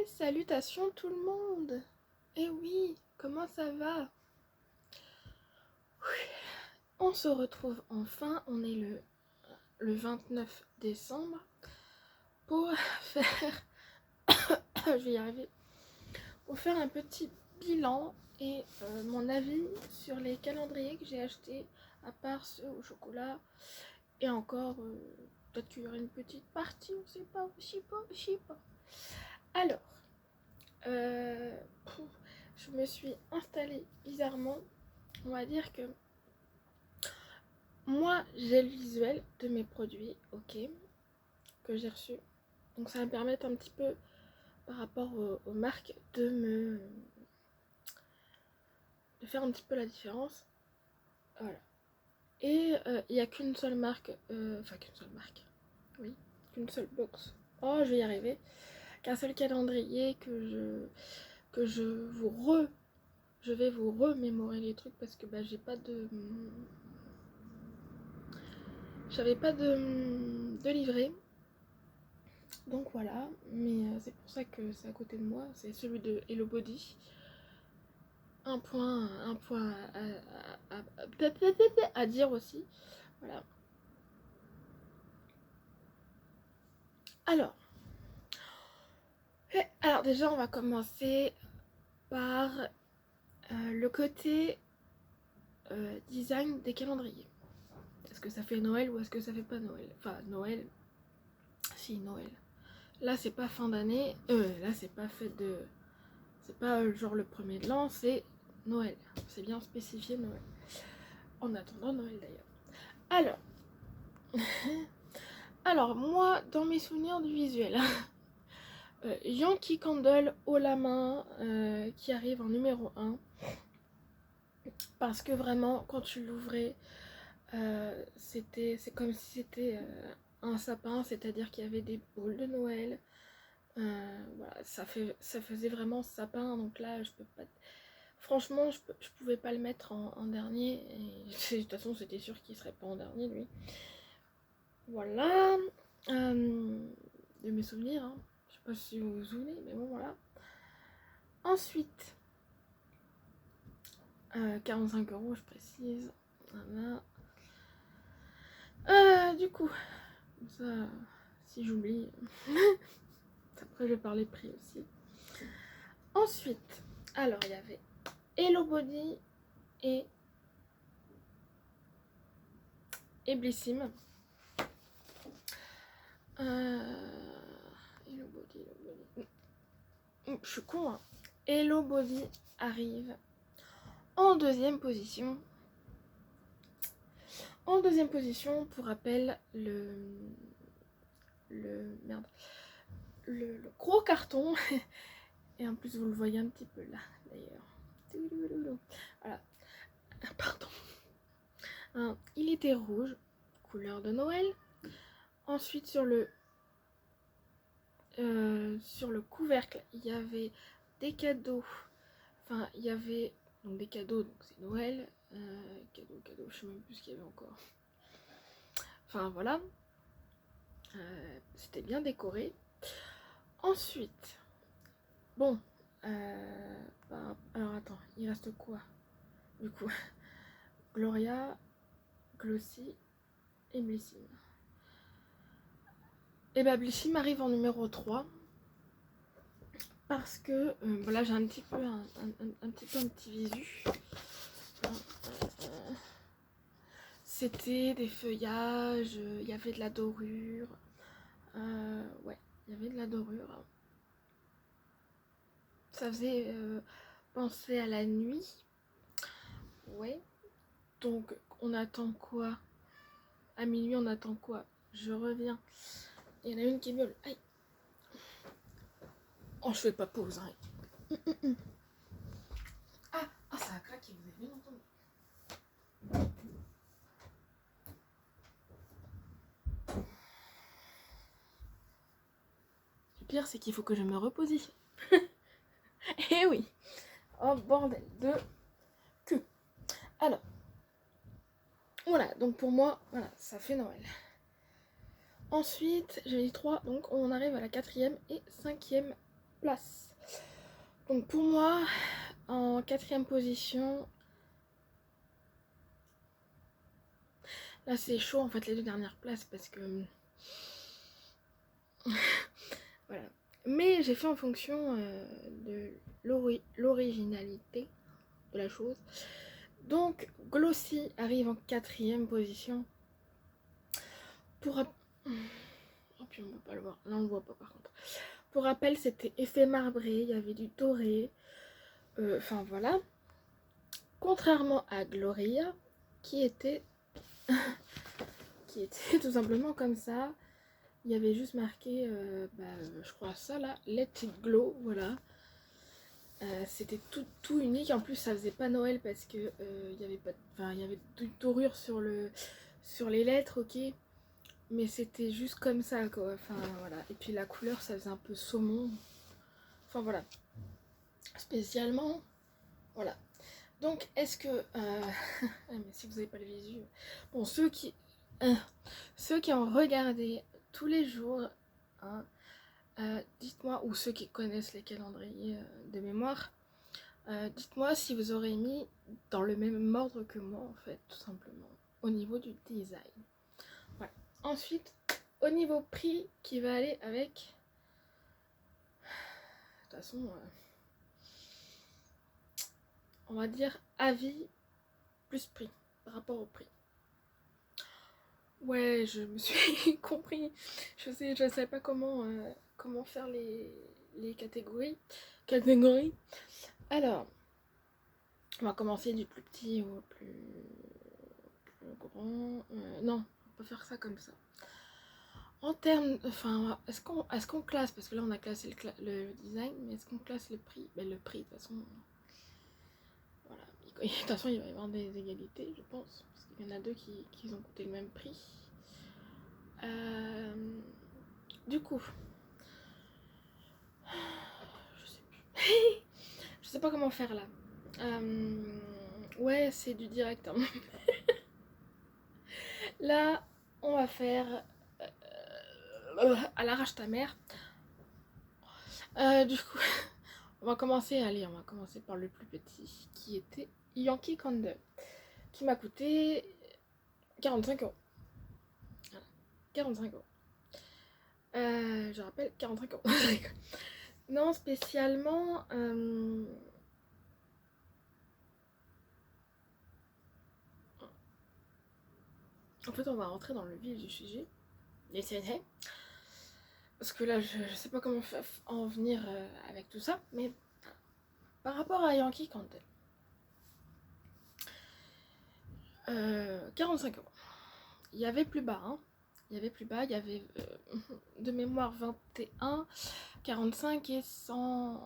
salutations tout le monde. Eh oui, comment ça va? On se retrouve enfin, on est le 29 décembre pour faire, je vais y arriver, pour faire un petit bilan et mon avis sur les calendriers que j'ai achetés, à part ceux au chocolat, et encore, peut-être qu'il y aura une petite partie, on sait pas, je sais pas. Alors, je me suis installée bizarrement. On va dire que moi j'ai le visuel de mes produits, ok, que j'ai reçus. Donc ça va me permettre un petit peu par rapport aux marques de faire un petit peu la différence. Voilà. Et il n'y a qu'une seule marque, oui, qu'une seule box. Oh, je vais y arriver. Qu'un seul calendrier que je vais vous remémorer les trucs parce que j'avais pas de livret, donc voilà, mais c'est pour ça que c'est à côté de moi, c'est celui de Hello Body. Un point à dire aussi, voilà. Alors déjà on va commencer par le côté design des calendriers. Est-ce que ça fait Noël ou est-ce que ça fait pas Noël? Enfin Noël, si Noël. Là c'est pas fin d'année, là c'est pas fête de... C'est pas genre le premier de l'an, c'est Noël. C'est bien spécifié Noël. En attendant Noël d'ailleurs. Alors moi, dans mes souvenirs du visuel, Yankee Candle haut la main qui arrive en numéro 1. Parce que vraiment, quand tu l'ouvrais, c'est comme si c'était un sapin, c'est-à-dire qu'il y avait des boules de Noël. Voilà, ça faisait vraiment sapin, donc là je peux pas... Franchement je pouvais pas le mettre en dernier, et de toute façon c'était sûr qu'il serait pas en dernier lui. Voilà, de mes souvenirs, hein. Je sais pas si vous vous souvenez, mais bon voilà. Ensuite, 45 € je précise, voilà. Du coup, ça, si j'oublie, après je vais parler prix aussi. Ensuite, alors il y avait Hello Body et Blissim. Hello Body. Je suis con, hein. Hello Body arrive en deuxième position. En deuxième position, pour rappel, le gros carton. Et en plus vous le voyez un petit peu là d'ailleurs. Voilà. Pardon. Il était rouge, couleur de Noël. Ensuite sur le couvercle, il y avait des cadeaux. Enfin, il y avait donc des cadeaux, donc c'est Noël. Cadeaux, je sais même plus ce qu'il y avait encore. Enfin voilà. C'était bien décoré. Ensuite, bon, alors attends, il reste quoi du coup? Gloria, Glossy et Blissim. Et Blissim arrive en numéro 3 parce que voilà, j'ai un petit peu un petit visu. C'était des feuillages, il y avait de la dorure. Ouais, il y avait de la dorure. Ça faisait penser à la nuit. Ouais. Donc on attend quoi? À minuit on attend quoi? Je reviens. Il y en a une qui miaule. Aïe. Oh, je fais pas pause. Hein. Ah, ça a craqué, vous avez bien entendu. Le pire, c'est qu'il faut que je me repositionne. Eh oui. Oh, bordel de cul. Alors, voilà, donc pour moi, voilà, ça fait Noël. Ensuite, j'ai dit 3, donc on arrive à la 4e et 5e place. Donc pour moi, en 4e position, là c'est chaud en fait les 2 dernières places parce que voilà. Mais j'ai fait en fonction de l'originalité de la chose. Donc Glossy arrive en 4e position. Pour oh puis on peut pas le voir, là on le voit pas par contre. Pour rappel, c'était effet marbré, il y avait du doré, enfin voilà. Contrairement à Gloria, qui était tout simplement comme ça. Il y avait juste marqué, je crois ça là, Let It Glow, voilà. C'était tout unique. En plus, ça faisait pas Noël parce que il y avait pas, il y avait du dorure sur les lettres, ok. Mais c'était juste comme ça, quoi. Enfin voilà. Et puis la couleur, ça faisait un peu saumon. Enfin voilà. Spécialement, voilà. Donc, est-ce que mais si vous n'avez pas le visu, bon, ceux qui ont regardé tous les jours, hein, dites-moi, ou ceux qui connaissent les calendriers de mémoire, dites-moi si vous aurez mis dans le même ordre que moi, en fait, tout simplement, au niveau du design. Voilà. Ensuite, au niveau prix qui va aller avec, de toute façon, on va dire avis plus prix par rapport au prix. Ouais, je me suis compris. Je sais pas comment faire les catégories. Alors, on va commencer du plus petit au plus grand. Non, on va faire ça comme ça. En termes, enfin, est-ce qu'on classe, parce que là on a classé le design, mais est-ce qu'on classe le prix? Ben, le prix, de toute façon, voilà. De toute façon, il va y avoir des égalités, je pense, parce qu'il y en a 2 qui ont coûté le même prix. Du coup, je sais plus. Je sais pas comment faire là. Ouais, c'est du direct, hein. Là, on va faire à l'arrache ta mère. Du coup, on va commencer par le plus petit, qui était Yankee Candle, qui m'a coûté 45 €. Voilà, 45 €. Je rappelle, 45 €. Non, spécialement. En fait, on va rentrer dans le vif du sujet. Parce que là, je sais pas comment en venir avec tout ça, mais par rapport à Yankee Candle, 45 €. Il y avait plus bas, hein. Il y avait de mémoire 21, 45 et 100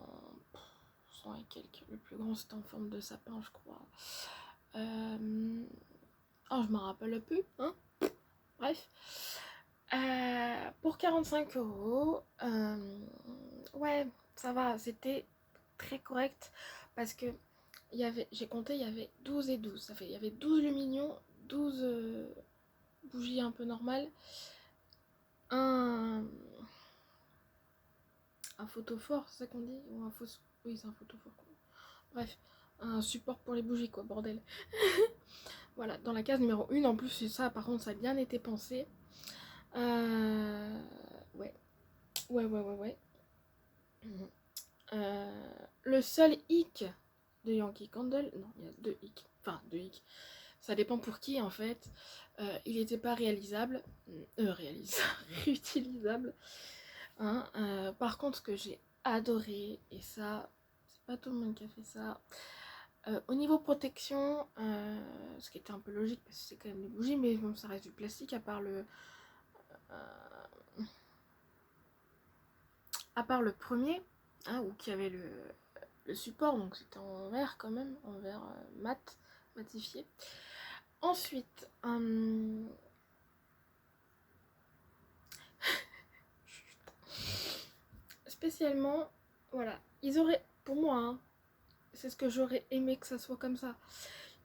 et quelques. Le plus grand c'était en forme de sapin, je crois. Oh, je m'en rappelle plus, hein. Bref. Pour 45 €, ouais, ça va, c'était très correct parce que j'ai compté, il y avait 12 et 12. Il y avait 12 lumignons, 12 bougies un peu normales, un photophore, c'est ça qu'on dit? Ou un faux... Oui, c'est un photophore. Bref, un support pour les bougies, quoi, bordel. Voilà, dans la case numéro 1, en plus, c'est ça, par contre, ça a bien été pensé. Ouais. Le seul hic de Yankee Candle, non, il y a 2 hicks. Enfin, 2 hicks. Ça dépend pour qui, en fait. Il n'était pas réalisable. Réutilisable. Hein, par contre, ce que j'ai adoré, et ça, c'est pas tout le monde qui a fait ça. Au niveau protection, ce qui était un peu logique parce que c'est quand même des bougies, mais bon, ça reste du plastique à part le premier, hein, où qui avait le support, donc c'était en verre quand même, en verre matifié. Ensuite, spécialement, voilà, ils auraient, pour moi, hein, c'est ce que j'aurais aimé que ça soit comme ça.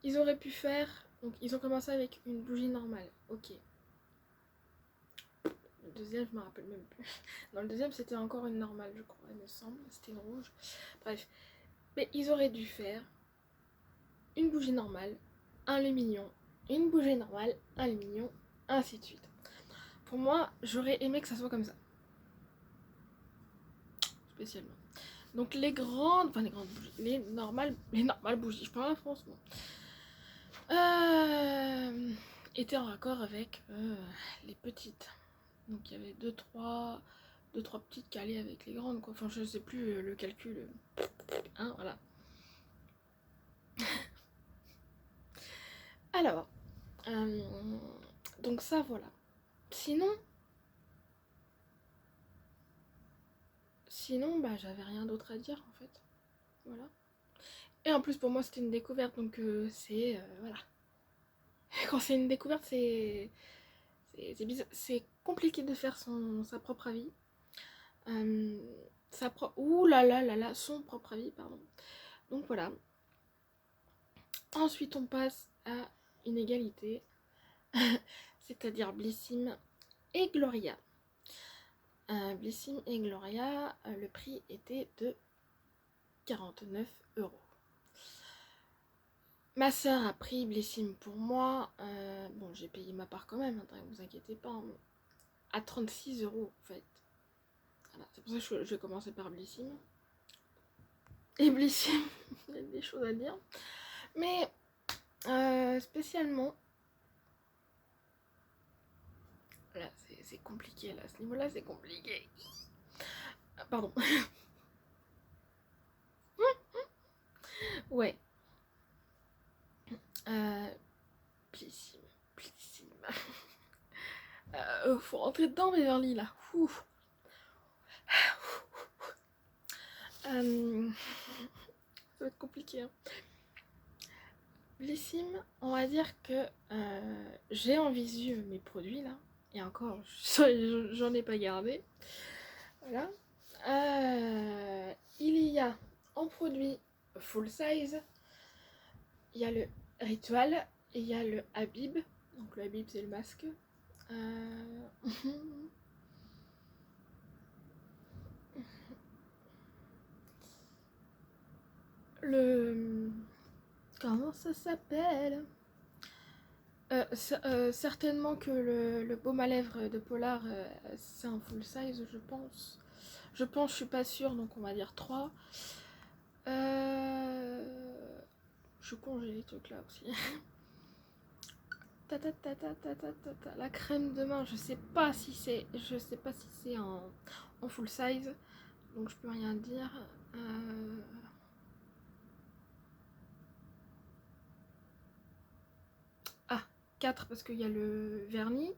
Ils auraient pu faire, donc ils ont commencé avec une bougie normale, ok. deuxième, je me rappelle même plus. Dans le deuxième, c'était encore une normale, je crois, il me semble. C'était une rouge. Bref. Mais ils auraient dû faire une bougie normale, un lumignon, une bougie normale, un lumignon, ainsi de suite. Pour moi, j'aurais aimé que ça soit comme ça. Spécialement. Donc les grandes bougies, les normales bougies, je parle en France, bon. Étaient en raccord avec les petites. Donc il y avait deux trois petites calées avec les grandes, quoi. Enfin, je sais plus le calcul. Hein, voilà. Alors, donc ça, voilà. Sinon, bah, j'avais rien d'autre à dire, en fait. Voilà. Et en plus, pour moi, c'était une découverte, donc c'est... voilà. Quand c'est une découverte, c'est bizarre. C'est compliqué de faire sa propre avis. Ouh là là là là, son propre avis, pardon. Donc voilà. Ensuite, on passe à une égalité, c'est-à-dire Blissim et Gloria. Blissim et Gloria, le prix était de 49 €. Ma soeur a pris Blissim pour moi. Bon, j'ai payé ma part quand même, hein, vous inquiétez pas. Hein, à 36 € en fait. Voilà, c'est pour ça que je vais commencer par Blissim. Et Blissim, il y a des choses à dire. Mais spécialement, là c'est compliqué, là, à ce niveau-là c'est compliqué. Ah, pardon. Ouais. Blissim. Faut rentrer dedans, Beverly, là. Ça va être compliqué. Hein. Blissim, on va dire que j'ai en visu mes produits, là. Et encore, j'en ai pas gardé. Voilà. Il y a en produit full size, il y a le Ritual et il y a le Habib. Donc le Habib, c'est le masque. Le... Comment ça s'appelle? Certainement que le baume à lèvres de Polar, c'est un full size, je pense. Je suis pas sûre, donc on va dire 3. Je suis con, j'ai les trucs là aussi. La crème de main, je sais pas si c'est en full size, donc je peux rien dire. 4 parce qu'il y a le vernis,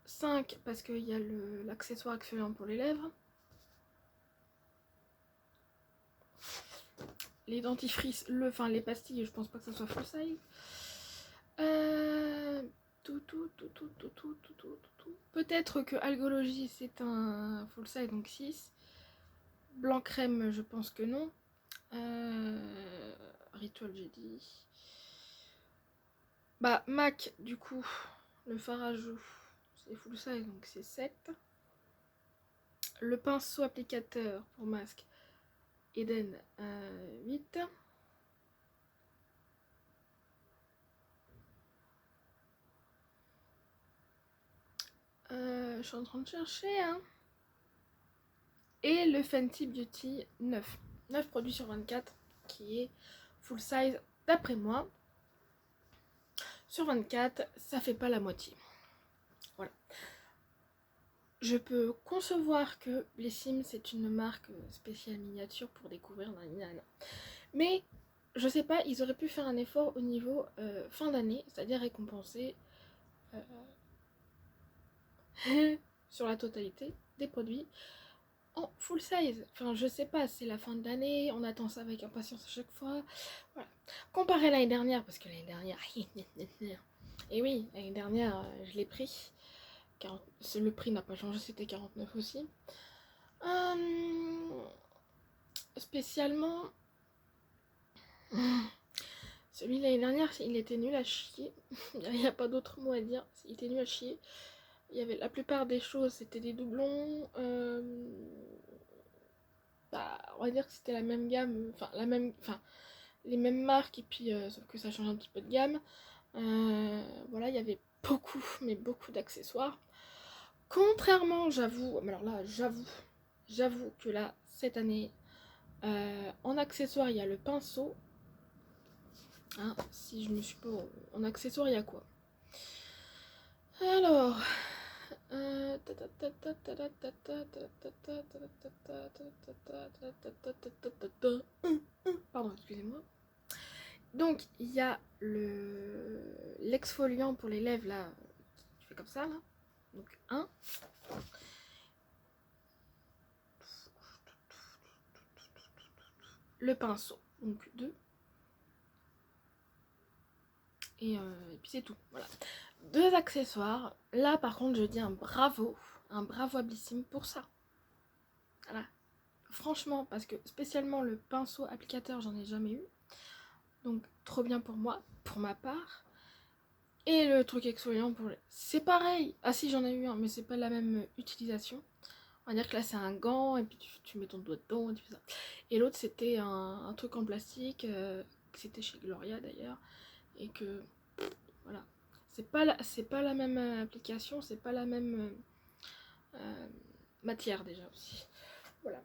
5 parce qu'il y a l'accessoire exfoliant pour les lèvres, les dentifrices, les pastilles, je pense pas que ça soit full size. Peut-être que Algologie c'est un full size, donc 6. Blanc crème, je pense que non. Ritual, j'ai dit. Bah, MAC, du coup, le fard à joues, c'est full size, donc c'est 7. Le pinceau applicateur pour masque, Eden, 8. Je suis en train de chercher, hein. Et le Fenty Beauty, 9. 9 produits sur 24, qui est full size, d'après moi. Sur 24, ça fait pas la moitié. Voilà. Je peux concevoir que Blissim c'est une marque spéciale miniature pour découvrir nanana. Mais je sais pas, ils auraient pu faire un effort au niveau fin d'année, c'est-à-dire récompenser sur la totalité des produits en full size. Enfin, je sais pas, c'est la fin de l'année, on attend ça avec impatience à chaque fois. Voilà. Comparé à l'année dernière, parce que l'année dernière, et oui, l'année dernière, je l'ai pris. Le prix n'a pas changé, c'était 49 aussi. Spécialement, celui de l'année dernière, il était nul à chier. Il n'y a pas d'autre mot à dire, il était nul à chier. Il y avait la plupart des choses, c'était des doublons. On va dire que c'était la même gamme, les mêmes marques, et puis sauf que ça change un petit peu de gamme. Voilà, il y avait beaucoup, mais beaucoup d'accessoires. Contrairement, j'avoue, mais alors là, j'avoue que là, cette année, en accessoires, il y a le pinceau. Hein, si je me suis pas... En accessoires, il y a quoi? Alors... Pardon, excusez-moi. Donc, il y a l'exfoliant pour les lèvres, là. Tu fais comme ça, là. Donc, un. Le pinceau. Donc, deux. Et puis c'est tout. Voilà. Deux accessoires. Là, par contre, je dis un bravo à Blissim pour ça. Voilà. Franchement, parce que spécialement le pinceau applicateur, j'en ai jamais eu. Donc, trop bien pour moi, pour ma part. Et le truc exfoliant pour les... C'est pareil. Ah si, j'en ai eu un, mais c'est pas la même utilisation. On va dire que là, c'est un gant, et puis tu mets ton doigt dedans, et tu fais ça. Et l'autre, c'était un truc en plastique, c'était chez Gloria d'ailleurs. Et que, voilà. C'est pas la même application, c'est pas la même matière déjà aussi. Voilà.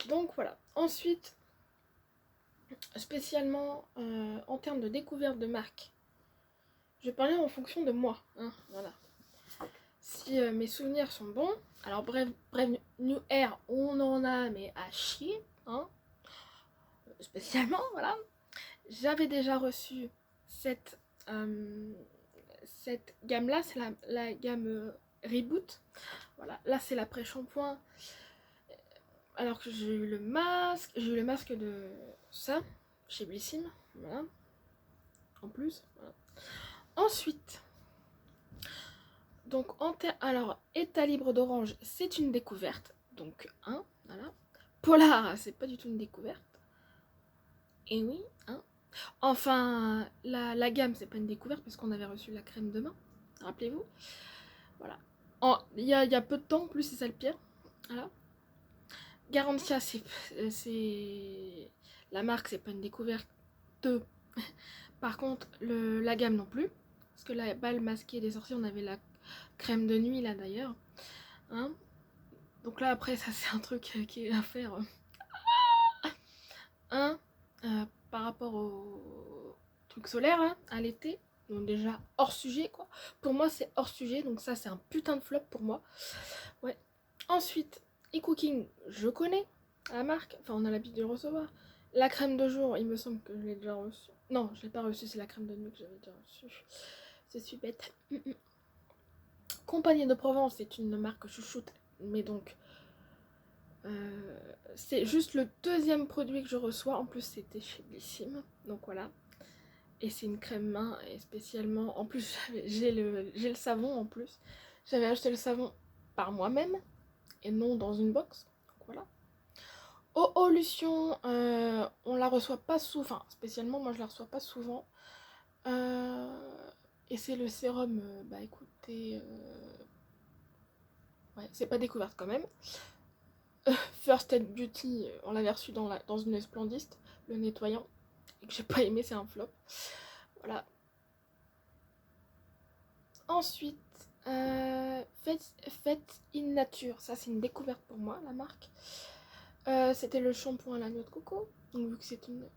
Donc voilà. Ensuite, spécialement en termes de découverte de marque, je vais parler en fonction de moi. Hein, voilà. Si mes souvenirs sont bons, alors bref, New Air, on en a mais à chier. Hein, spécialement, voilà. J'avais déjà reçu cette, cette gamme-là, c'est la gamme Reboot. Voilà, là c'est l'après-shampoing. Alors que j'ai eu le masque de ça, chez Blissim, voilà, en plus. Voilà. Ensuite, donc alors, état libre d'orange, c'est une découverte, donc un, voilà. Polar, c'est pas du tout une découverte. Et oui, hein. Enfin, la gamme, c'est pas une découverte parce qu'on avait reçu la crème de main, rappelez-vous. Voilà. Il y a peu de temps, en plus, c'est ça le pire. Voilà. Garantia, c'est... La marque, c'est pas une découverte. Par contre, la gamme non plus. Parce que la balle masquée des sorciers, on avait la crème de nuit, là, d'ailleurs. Hein, donc là, après, ça, c'est un truc qui est à faire. Par rapport au truc solaire, hein, à l'été. Donc déjà, hors sujet, quoi. Pour moi, c'est hors sujet. Donc ça, c'est un putain de flop pour moi. Ouais. Ensuite, e-cooking, je connais la marque. Enfin, on a l'habitude de le recevoir. La crème de jour, il me semble que je l'ai déjà reçue. Non, je l'ai pas reçue, c'est la crème de nuit que j'avais déjà reçue. Je suis bête. Compagnie de Provence, c'est une marque chouchoute. Mais donc, c'est juste le deuxième produit que je reçois. En plus, c'était chez Blissim. Donc voilà. Et c'est une crème main. Et spécialement, en plus, j'ai le savon en plus. J'avais acheté le savon par moi-même. Et non dans une box. Donc voilà. Lution, on la reçoit pas souvent. Enfin, spécialement, moi je la reçois pas souvent. Et c'est le sérum. Bah écoutez. Ouais, c'est pas découverte quand même. First Aid Beauty, on l'avait reçu dans une esplendiste, le nettoyant, et que j'ai pas aimé, c'est un flop. Voilà. Ensuite, Fête in Nature, ça c'est une découverte pour moi, la marque. C'était le shampoing à la noix de coco, donc vu que c'est une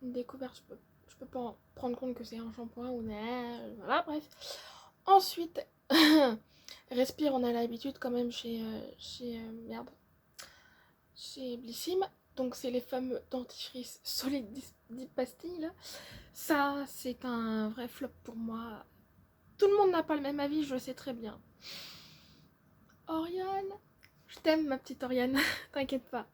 découverte, je peux pas en prendre compte que c'est un shampoing ou voilà, bref. Ensuite, Respire, on a l'habitude quand même chez Blissim. Donc c'est les fameux dentifrice solide 10 pastilles là. Ça c'est un vrai flop pour moi. Tout le monde n'a pas le même avis, je le sais très bien. Oriane, je t'aime ma petite Oriane, t'inquiète pas.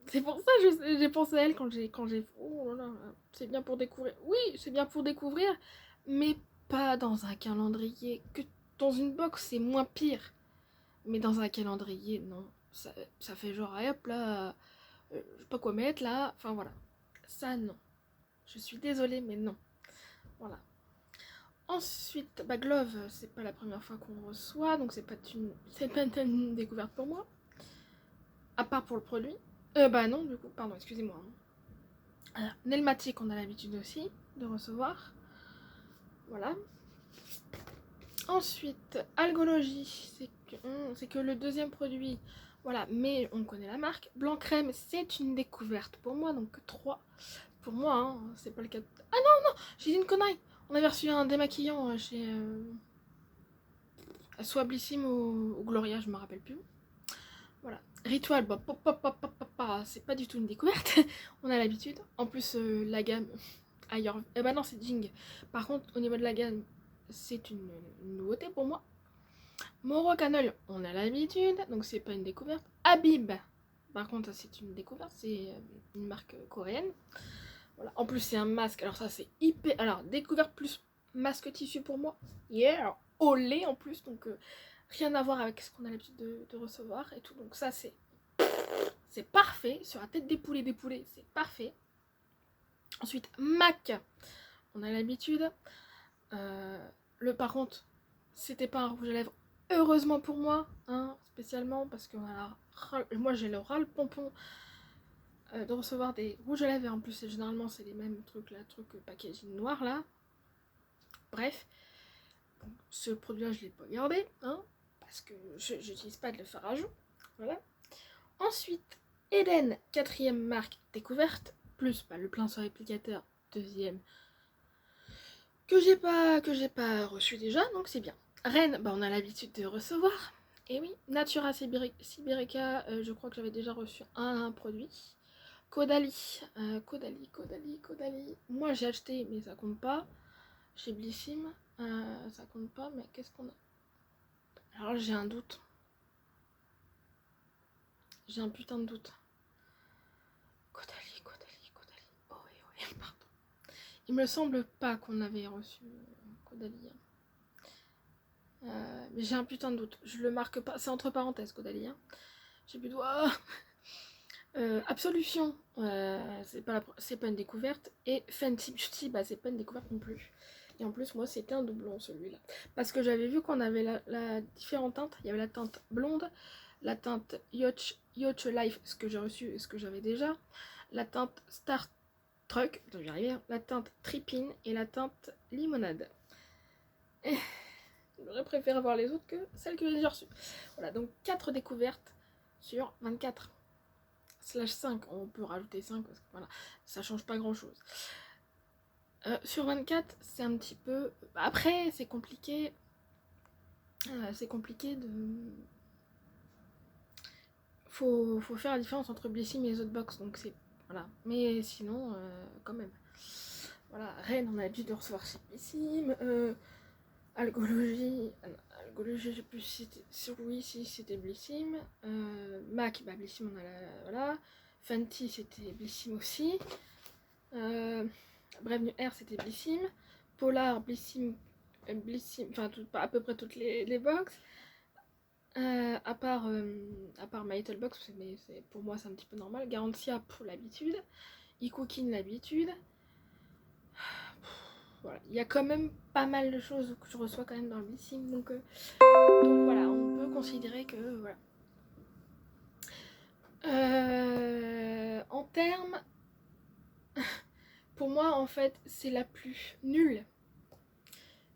C'est pour ça que j'ai pensé à elle quand j'ai... Oh là là, c'est bien pour découvrir. Oui, c'est bien pour découvrir, mais pas dans un calendrier. Que dans une box, c'est moins pire. Mais dans un calendrier, non. Ça fait genre, hop là, je sais pas quoi mettre là. Enfin voilà. Ça, non. Je suis désolée, mais non. Voilà. Ensuite, Glove, c'est pas la première fois qu'on reçoit, donc c'est pas une découverte pour moi. À part pour le produit. Non, du coup, pardon, excusez-moi. Nelmatic, on a l'habitude aussi de recevoir. Voilà. Ensuite, Algologie, c'est que le deuxième produit, voilà, mais on connaît la marque. Blanc crème, c'est une découverte pour moi, donc 3 pour moi, hein, c'est pas le cas. Ah non, j'ai dit une connerie. On avait reçu un démaquillant chez soit Blissim ou Gloria, je me rappelle plus. Voilà. Ritual, c'est pas du tout une découverte, on a l'habitude. En plus, la gamme ailleurs. Non, c'est Jing. Par contre, au niveau de la gamme, c'est une nouveauté pour moi. Moro Canol, on a l'habitude, donc c'est pas une découverte. Habib, par contre, c'est une découverte, c'est une marque coréenne. Voilà. En plus, c'est un masque, alors ça, c'est hyper. Alors, découverte plus masque tissu pour moi. Yeah! Au lait en plus, donc rien à voir avec ce qu'on a l'habitude de recevoir et tout. Donc, ça, c'est parfait. Sur la tête des poulets, c'est parfait. Ensuite, MAC, on a l'habitude. Par contre, c'était pas un rouge à lèvres, heureusement pour moi, hein, spécialement parce que voilà, moi j'ai le ras-le-pompon de recevoir des rouges à lèvres et en plus généralement c'est les mêmes trucs là, packaging noir là. Bref, bon, ce produit là je l'ai pas gardé, hein, parce que je n'utilise pas de le fard à joues. Voilà. Ensuite, Eden, quatrième marque découverte, plus le plein sur applicateur, deuxième, que j'ai pas reçu déjà, donc c'est bien. Rennes, on a l'habitude de recevoir. Et oui, Natura Siberica, je crois que j'avais déjà reçu un produit. Caudalie, Caudalie. Moi j'ai acheté, mais ça compte pas. Chez Blissim, ça compte pas, mais qu'est-ce qu'on a? Alors j'ai un doute. J'ai un putain de doute. Caudalie. Oh oui, pardon. Il me semble pas qu'on avait reçu Caudalie. Mais j'ai un putain de doute. Je le marque pas. C'est entre parenthèses, Caudalie. Hein. J'ai plus de doigts. Absolution, c'est pas une découverte. Et Fenty Beauty, c'est pas une découverte non plus. Et en plus, moi, c'était un doublon celui-là. Parce que j'avais vu qu'on avait la différentes teintes. Il y avait la teinte blonde, la teinte Yacht Life, ce que j'ai reçu et ce que j'avais déjà. La teinte Star Truck, je vais y arriver, la teinte Trippin et la teinte Limonade. J'aurais préféré avoir les autres que celles que j'ai déjà reçues. Voilà, donc 4 découvertes sur 24. /5, on peut rajouter 5 parce que voilà, ça change pas grand chose. Sur 24, c'est un petit peu. Après, c'est compliqué. C'est compliqué de. Faut faire la différence entre Blissim et les autres box, donc c'est. Voilà. Mais sinon, quand même. Voilà, Rennes, on a l'habitude de recevoir chez Blissim. Algologie, je sais plus si c'était Blissim. Mac, Blissim, on a la. Voilà. Fenty, c'était Blissim aussi. Brevenu R, c'était Blissim. Polar, Blissim, enfin à peu près toutes les box. À part My Little Box, mais pour moi c'est un petit peu normal. Garantia pour l'habitude. E-Cooking l'habitude. Voilà, il y a quand même pas mal de choses que je reçois quand même dans le Blissim, donc voilà, on peut considérer que voilà. En termes, pour moi en fait c'est la plus nulle.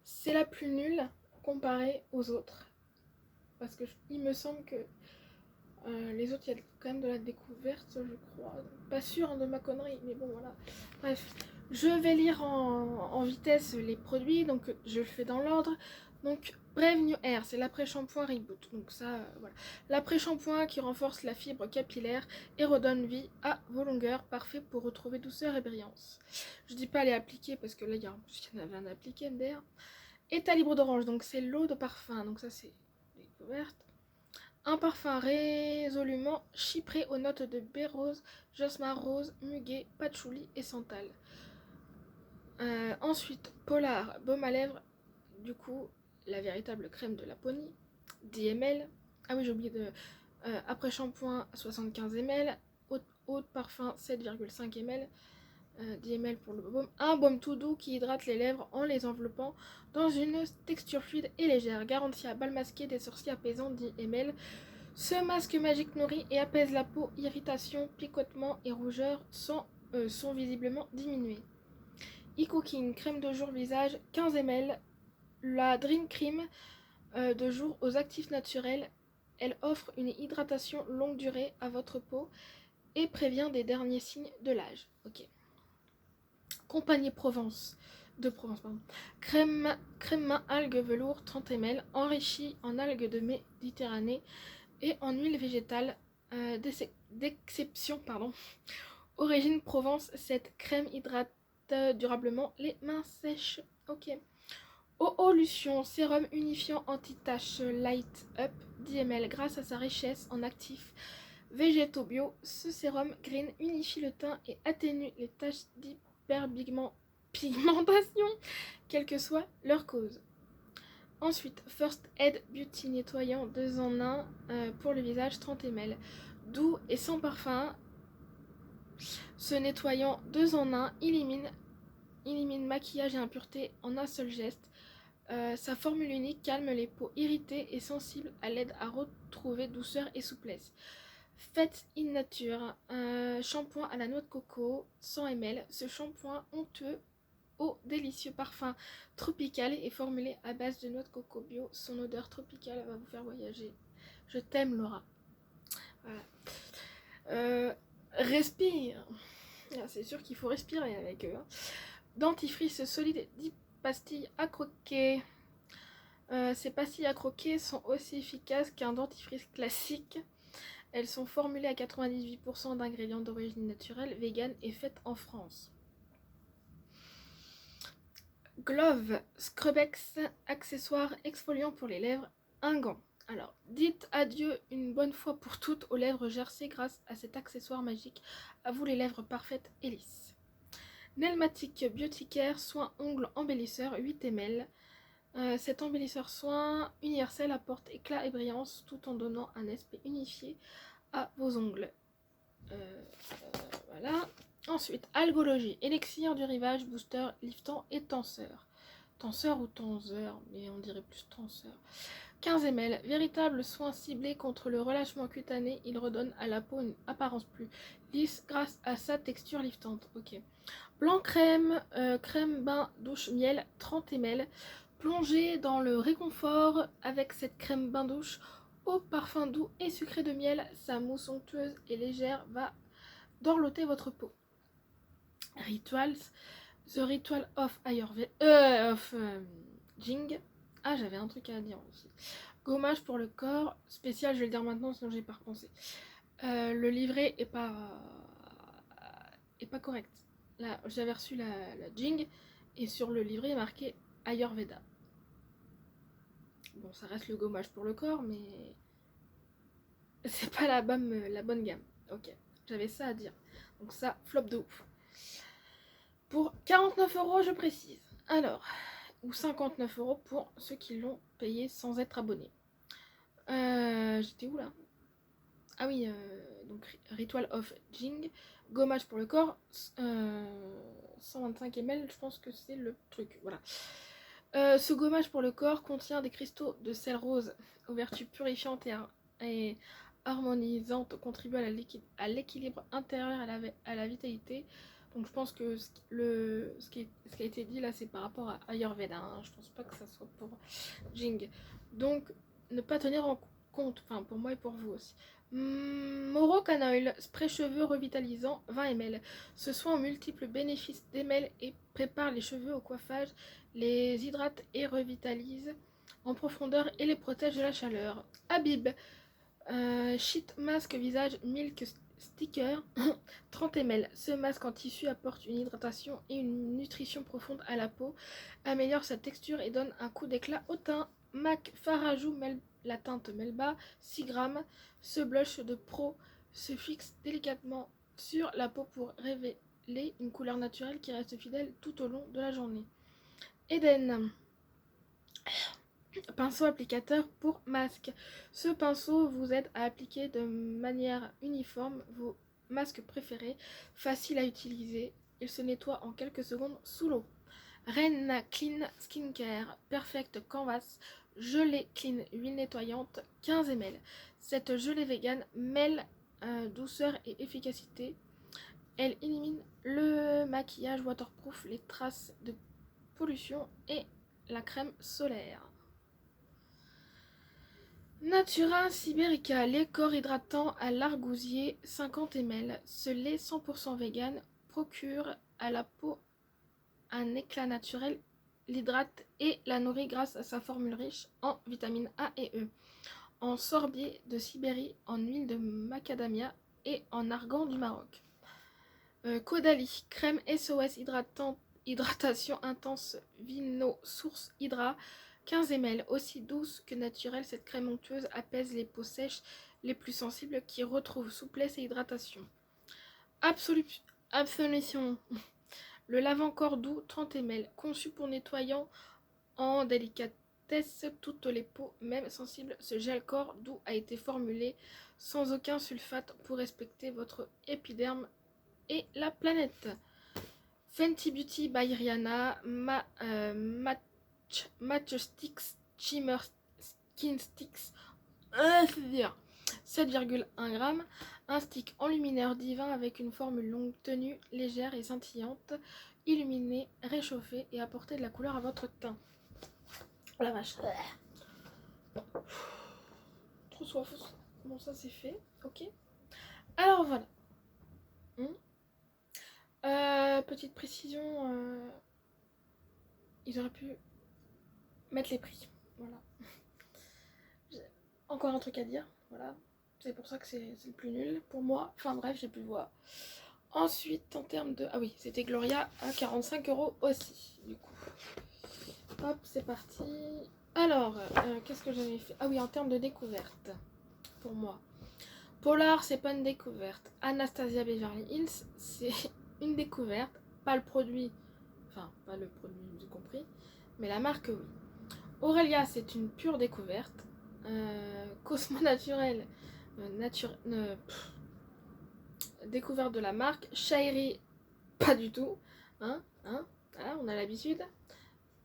C'est la plus nulle comparée aux autres. Parce que il me semble que les autres, il y a quand même de la découverte, je crois. Pas sûr de ma connerie, mais bon, voilà. Bref, je vais lire en vitesse les produits, donc je le fais dans l'ordre. Donc, Brave New Air, c'est l'après-shampoing Reboot. Donc ça, voilà. L'après-shampoing qui renforce la fibre capillaire et redonne vie à vos longueurs, parfait pour retrouver douceur et brillance. Je dis pas les appliquer parce que là, il y en avait un appliqué, MDR. État libre d'orange, donc c'est l'eau de parfum, donc ça c'est découverte. Un parfum résolument chypré aux notes de baie rose, jasmin rose, muguet, patchouli et santal. Ensuite, Polar, baume à lèvres, du coup, la véritable crème de Laponie, 10 ml. Ah oui, j'ai oublié de... après shampoing, 75 ml. Eau de parfum, 7,5 ml. 10 ml pour le baume. Un baume tout doux qui hydrate les lèvres en les enveloppant dans une texture fluide et légère. Garantie à bal masqué des sorciers apaisants 10 ml. Ce masque magique nourrit et apaise la peau. Irritation, picotement et rougeur sont visiblement diminués. E-Cooking, crème de jour visage 15 ml. La Dream Cream de jour aux actifs naturels. Elle offre une hydratation longue durée à votre peau et prévient des derniers signes de l'âge. Ok. Compagnie de Provence, pardon. Crème main algue velours 30 ml, enrichie en algues de Méditerranée et en huile végétale d'exception. Origine Provence, cette crème hydrate durablement les mains sèches. Ok. Oolution, sérum unifiant anti-tache Light Up 10 ml grâce à sa richesse en actifs végétaux bio. Ce sérum green unifie le teint et atténue les taches d'hyperpigmentation, quelle que soit leur cause. Ensuite, First Aid Beauty nettoyant 2 en 1 pour le visage 30 ml. Doux et sans parfum, ce nettoyant 2 en 1 élimine maquillage et impureté en un seul geste. Sa formule unique calme les peaux irritées et sensibles à l'aide à retrouver douceur et souplesse. Faites in nature, shampoing à la noix de coco 100 ml. Ce shampoing onctueux au délicieux parfum tropical est formulé à base de noix de coco bio. Son odeur tropicale va vous faire voyager. Je t'aime Laura. Voilà. Respire. C'est sûr qu'il faut respirer avec eux. Dentifrice solide 10 pastilles à croquer. Ces pastilles à croquer sont aussi efficaces qu'un dentifrice classique. Elles sont formulées à 98% d'ingrédients d'origine naturelle, vegan et faites en France. Glove, Scrubex, accessoire exfoliant pour les lèvres, un gant. Alors, dites adieu une bonne fois pour toutes aux lèvres gercées grâce à cet accessoire magique. À vous les lèvres parfaites et lisses. Nelmatic Beauty Care, soin ongles embellisseur 8 ml. Cet embellisseur soin universel apporte éclat et brillance tout en donnant un aspect unifié à vos ongles. Voilà. Ensuite, Algologie, élixir du rivage, booster, liftant et tenseur. Tenseur ou tenseur, mais on dirait plus tenseur. 15 ml, véritable soin ciblé contre le relâchement cutané, il redonne à la peau une apparence plus lisse grâce à sa texture liftante. Ok. Blanc crème, crème bain douche miel 30 ml. Plongez dans le réconfort avec cette crème bain douche au parfum doux et sucré de miel. Sa mousse onctueuse et légère va dorloter votre peau. Rituals, The Ritual of Jing. Ah, j'avais un truc à dire aussi. Gommage pour le corps, spécial, je vais le dire maintenant sinon j'ai pas repensé. Le livret est pas correct. Là, j'avais reçu la Jing et sur le livret il est marqué Ayurveda. Bon, ça reste le gommage pour le corps, mais c'est pas la bonne gamme. Ok, j'avais ça à dire. Donc ça, flop de ouf. Pour 49 €, je précise. Alors, ou 59 € pour ceux qui l'ont payé sans être abonnés. J'étais où là? Ah oui, donc Ritual of Jing, gommage pour le corps, 125 ml, je pense que c'est le truc, voilà. Ce gommage pour le corps contient des cristaux de sel rose aux vertus purifiantes et harmonisantes, contribuent à l'équilibre intérieur et à la vitalité. Donc je pense que ce qui a été dit là, c'est par rapport à Ayurveda, hein. Je pense pas que ça soit pour Jing. Donc ne pas tenir en compte, enfin pour moi et pour vous aussi. Moroccan Oil, spray cheveux revitalisant 20 ml. Ce soin a multiples bénéfices démêle et prépare les cheveux au coiffage, les hydrate et revitalise en profondeur et les protège de la chaleur. Habib, Sheet Mask Visage Milk Sticker 30 ml. Ce masque en tissu apporte une hydratation et une nutrition profonde à la peau, améliore sa texture et donne un coup d'éclat au teint. MAC Farajou la teinte Melba 6 grammes. Ce blush de pro se fixe délicatement sur la peau pour révéler une couleur naturelle qui reste fidèle tout au long de la journée. Eden, pinceau applicateur pour masque. Ce pinceau vous aide à appliquer de manière uniforme vos masques préférés, facile à utiliser Il se nettoie en quelques secondes sous l'eau. Rena Clean Skincare Perfect Canvas gelée clean huile nettoyante 15 ml. Cette gelée vegan mêle douceur et efficacité. Elle élimine le maquillage waterproof, les traces de pollution et la crème solaire. Natura Siberica, lait corps hydratant à l'argousier 50 ml. Ce lait 100% vegan procure à la peau un éclat naturel, l'hydrate et la nourrit grâce à sa formule riche en vitamines A et E, en sorbier de Sibérie, en huile de macadamia et en argan du Maroc. Caudalie, crème SOS hydratation intense Vino Source Hydra 15 ml, aussi douce que naturelle, cette crème onctueuse apaise les peaux sèches les plus sensibles qui retrouvent souplesse et hydratation. Absolution. Le lave-corps doux 30 ml, conçu pour nettoyant en délicatesse toutes les peaux, même sensibles. Ce gel corps doux a été formulé sans aucun sulfate pour respecter votre épiderme et la planète. Fenty Beauty by Rihanna Match Sticks Shimmer Skin Sticks 7,1 g, un stick enlumineur divin avec une formule longue tenue, légère et scintillante, illuminée, réchauffée et apporter de la couleur à votre teint. Oh la vache. Trop soif. Bon, ça c'est fait, ok. Alors voilà. Petite précision, ils auraient pu mettre les prix. Voilà. Encore un truc à dire. Voilà. C'est pour ça que c'est le plus nul pour moi. Enfin bref, j'ai plus le voir. Ensuite, en termes de... Ah oui, c'était Gloria à 45 € aussi, du coup. Hop, c'est parti. Alors, qu'est-ce que j'avais fait? Ah oui, en termes de découverte, pour moi. Polar, c'est pas une découverte. Anastasia Beverly Hills, c'est une découverte. Pas le produit, enfin, pas le produit, j'ai compris, mais la marque, oui. Aurelia, c'est une pure découverte. Cosmo Naturel, découverte de la marque. Shairi, pas du tout. Voilà, on a l'habitude.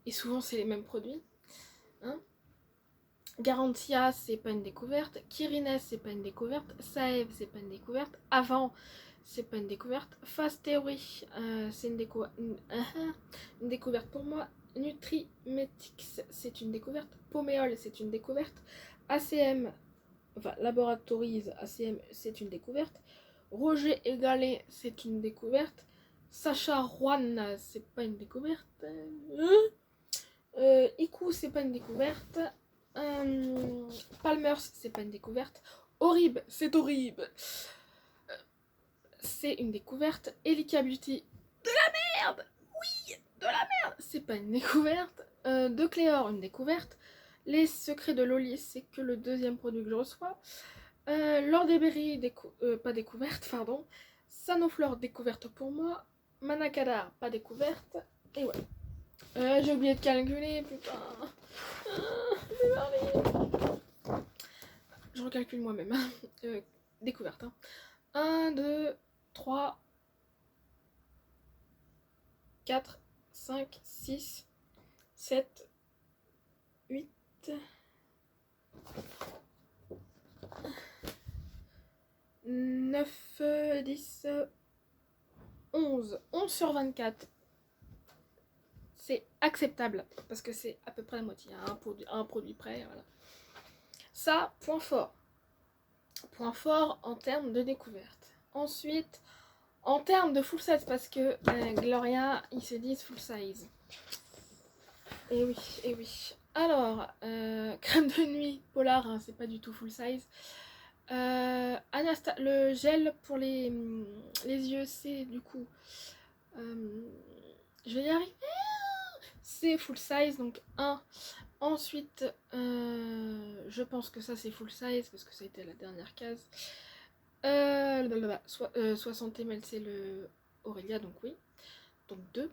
Et souvent, c'est les mêmes produits. Garantia, c'est pas une découverte. Kirines, c'est pas une découverte. Saev, c'est pas une découverte. Avant, c'est pas une découverte. Fast Theory, c'est une découverte pour moi. Nutrimetics, c'est une découverte. Poméol, c'est une découverte. ACM, enfin Laboratories ACM, c'est une découverte. Roger Égalé, c'est une découverte. Sacha Juan, c'est pas une découverte. Iku, c'est pas une découverte. Palmers, c'est pas une découverte. Horrible, c'est horrible. C'est une découverte. Elika Beauty, de la merde. Oui, de la merde. C'est pas une découverte. De Cléor, une découverte. Les secrets de Loli, c'est que le deuxième produit que je reçois. Lord Berry, pas découverte, pardon. Sanoflore, découverte pour moi. Manakada, pas découverte. Et ouais. J'ai oublié de calculer, putain. Je recalcule moi-même. Découverte. 1, 2, 3, 4, 5, 6, 7, 8, 9, 10, 11. 11 sur 24. C'est acceptable parce que c'est à peu près la moitié, un produit près, voilà. Ça, point fort. Point fort en termes de découverte. Ensuite, en termes de full size, parce que Gloria, ils se disent full size. Et oui, et oui. Alors, crème de nuit Polar, hein, c'est pas du tout full size. Le gel pour les yeux, c'est du coup... je vais y arriver. C'est full size, donc 1. Ensuite, je pense que ça c'est full size parce que ça a été la dernière case. 60 ml, c'est le Aurelia, donc oui. Donc 2.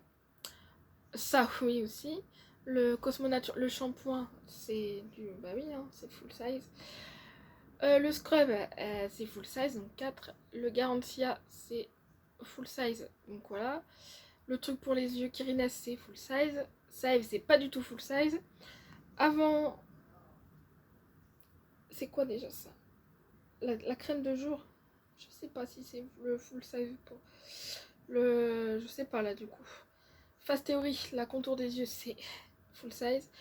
Ça, oui aussi. Le Cosmo Nature, le shampoing, c'est du... Bah oui, hein, c'est full size. Le scrub, c'est full size, donc 4. Le Garantia, c'est full size, donc voilà. Le truc pour les yeux Kirines, c'est full size. Save, c'est pas du tout full size. Avant, c'est quoi déjà ça, la crème de jour, je sais pas si c'est le full size ou pas. Je sais pas là du coup. Fast Theory, la contour des yeux, c'est full size.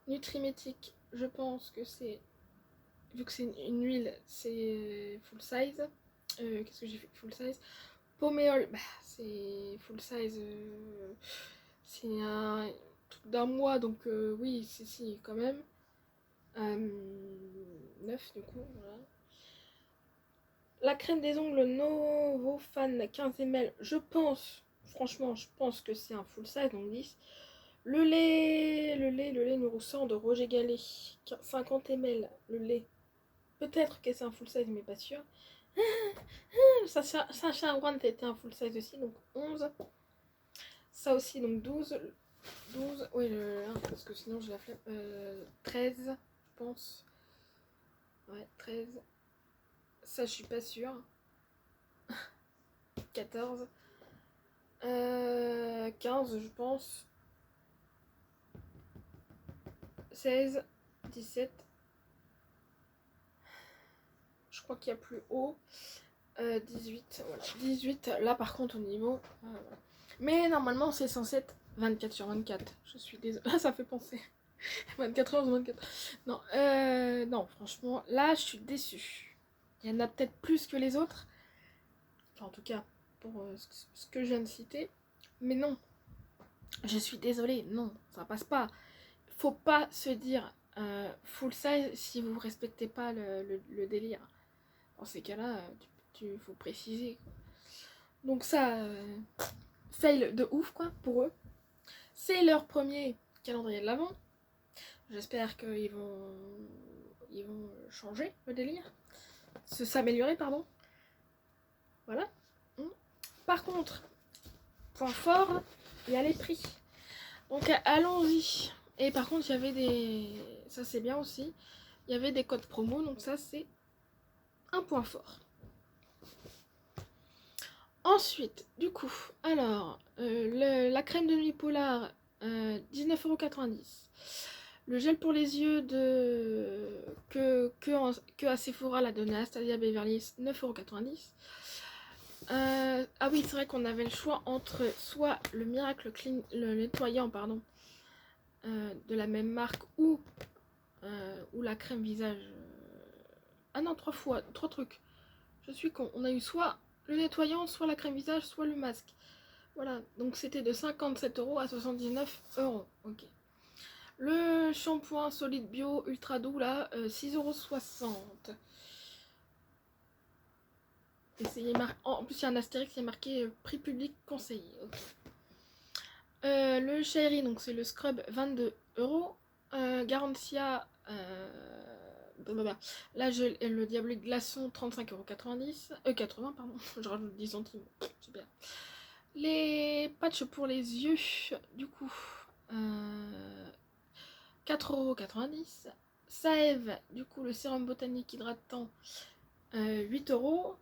Nutrimétique, je pense que c'est, vu que c'est une huile, c'est full size. Qu'est-ce que j'ai fait? Full size. Poméol, bah, c'est full size. C'est un truc d'un mois, donc oui, si, quand même. 9 du coup, voilà. La crème des ongles Novofan 15 ml, franchement, je pense que c'est un full size, donc 10. Le lait nourrissant de Roger Gallet, 50 ml, le lait. Peut-être que c'est un full size, mais pas sûr. Sacha One, c'était un full size aussi, donc 11. Ça aussi, donc 12. 12, oui, parce que sinon j'ai la flemme. 13, je pense. Ouais, 13. Ça, je suis pas sûre. 14. 15, je pense. 16. 17. Je crois qu'il y a plus haut. 18. Voilà. 18. Là, par contre, au niveau. Mais normalement, c'est censé être 24 sur 24. Je suis désolée. Ah, ça fait penser. 24 heures sur 24. Non, non, franchement, là, je suis déçue. Il y en a peut-être plus que les autres. Enfin, en tout cas, pour ce que je viens de citer. Mais non, je suis désolée, non, ça passe pas. Faut pas se dire full size si vous respectez pas le délire. Dans ces cas-là, faut préciser, quoi. Donc ça, fail de ouf, quoi, pour eux. C'est leur premier calendrier de l'Avent. J'espère qu'ils vont changer le délire. S'améliorer, pardon. Voilà. Par contre, point fort, il y a les prix. Donc allons-y. Et par contre, il y avait des... Ça c'est bien aussi. Il y avait des codes promo, donc ça c'est un point fort. Ensuite, du coup, alors, la crème de nuit Polar, 19,90 €. Le gel pour les yeux que à Sephora, la de Anastasia Beverly Hills, 9,90 €. Ah oui, c'est vrai qu'on avait le choix entre soit le Miracle Clean, le nettoyant, pardon, de la même marque, ou la crème visage. Ah non, 3 trucs. Je suis con. On a eu soit le nettoyant, soit la crème visage, soit le masque. Voilà, donc c'était de 57 € à 79 €. Ok. Le shampoing solide bio ultra doux là, 6,60 €. En plus, il y a un astérix qui est marqué prix public conseillé. Okay. Le Chéri, donc c'est le scrub, 22 €. Garantia, là le diabolique glaçon, 35,90 €. 80, pardon, je rajoute 10 centimes. Super. Les patchs pour les yeux, du coup, 4,90 €. Saève, du coup, le sérum botanique hydratant, 8 €.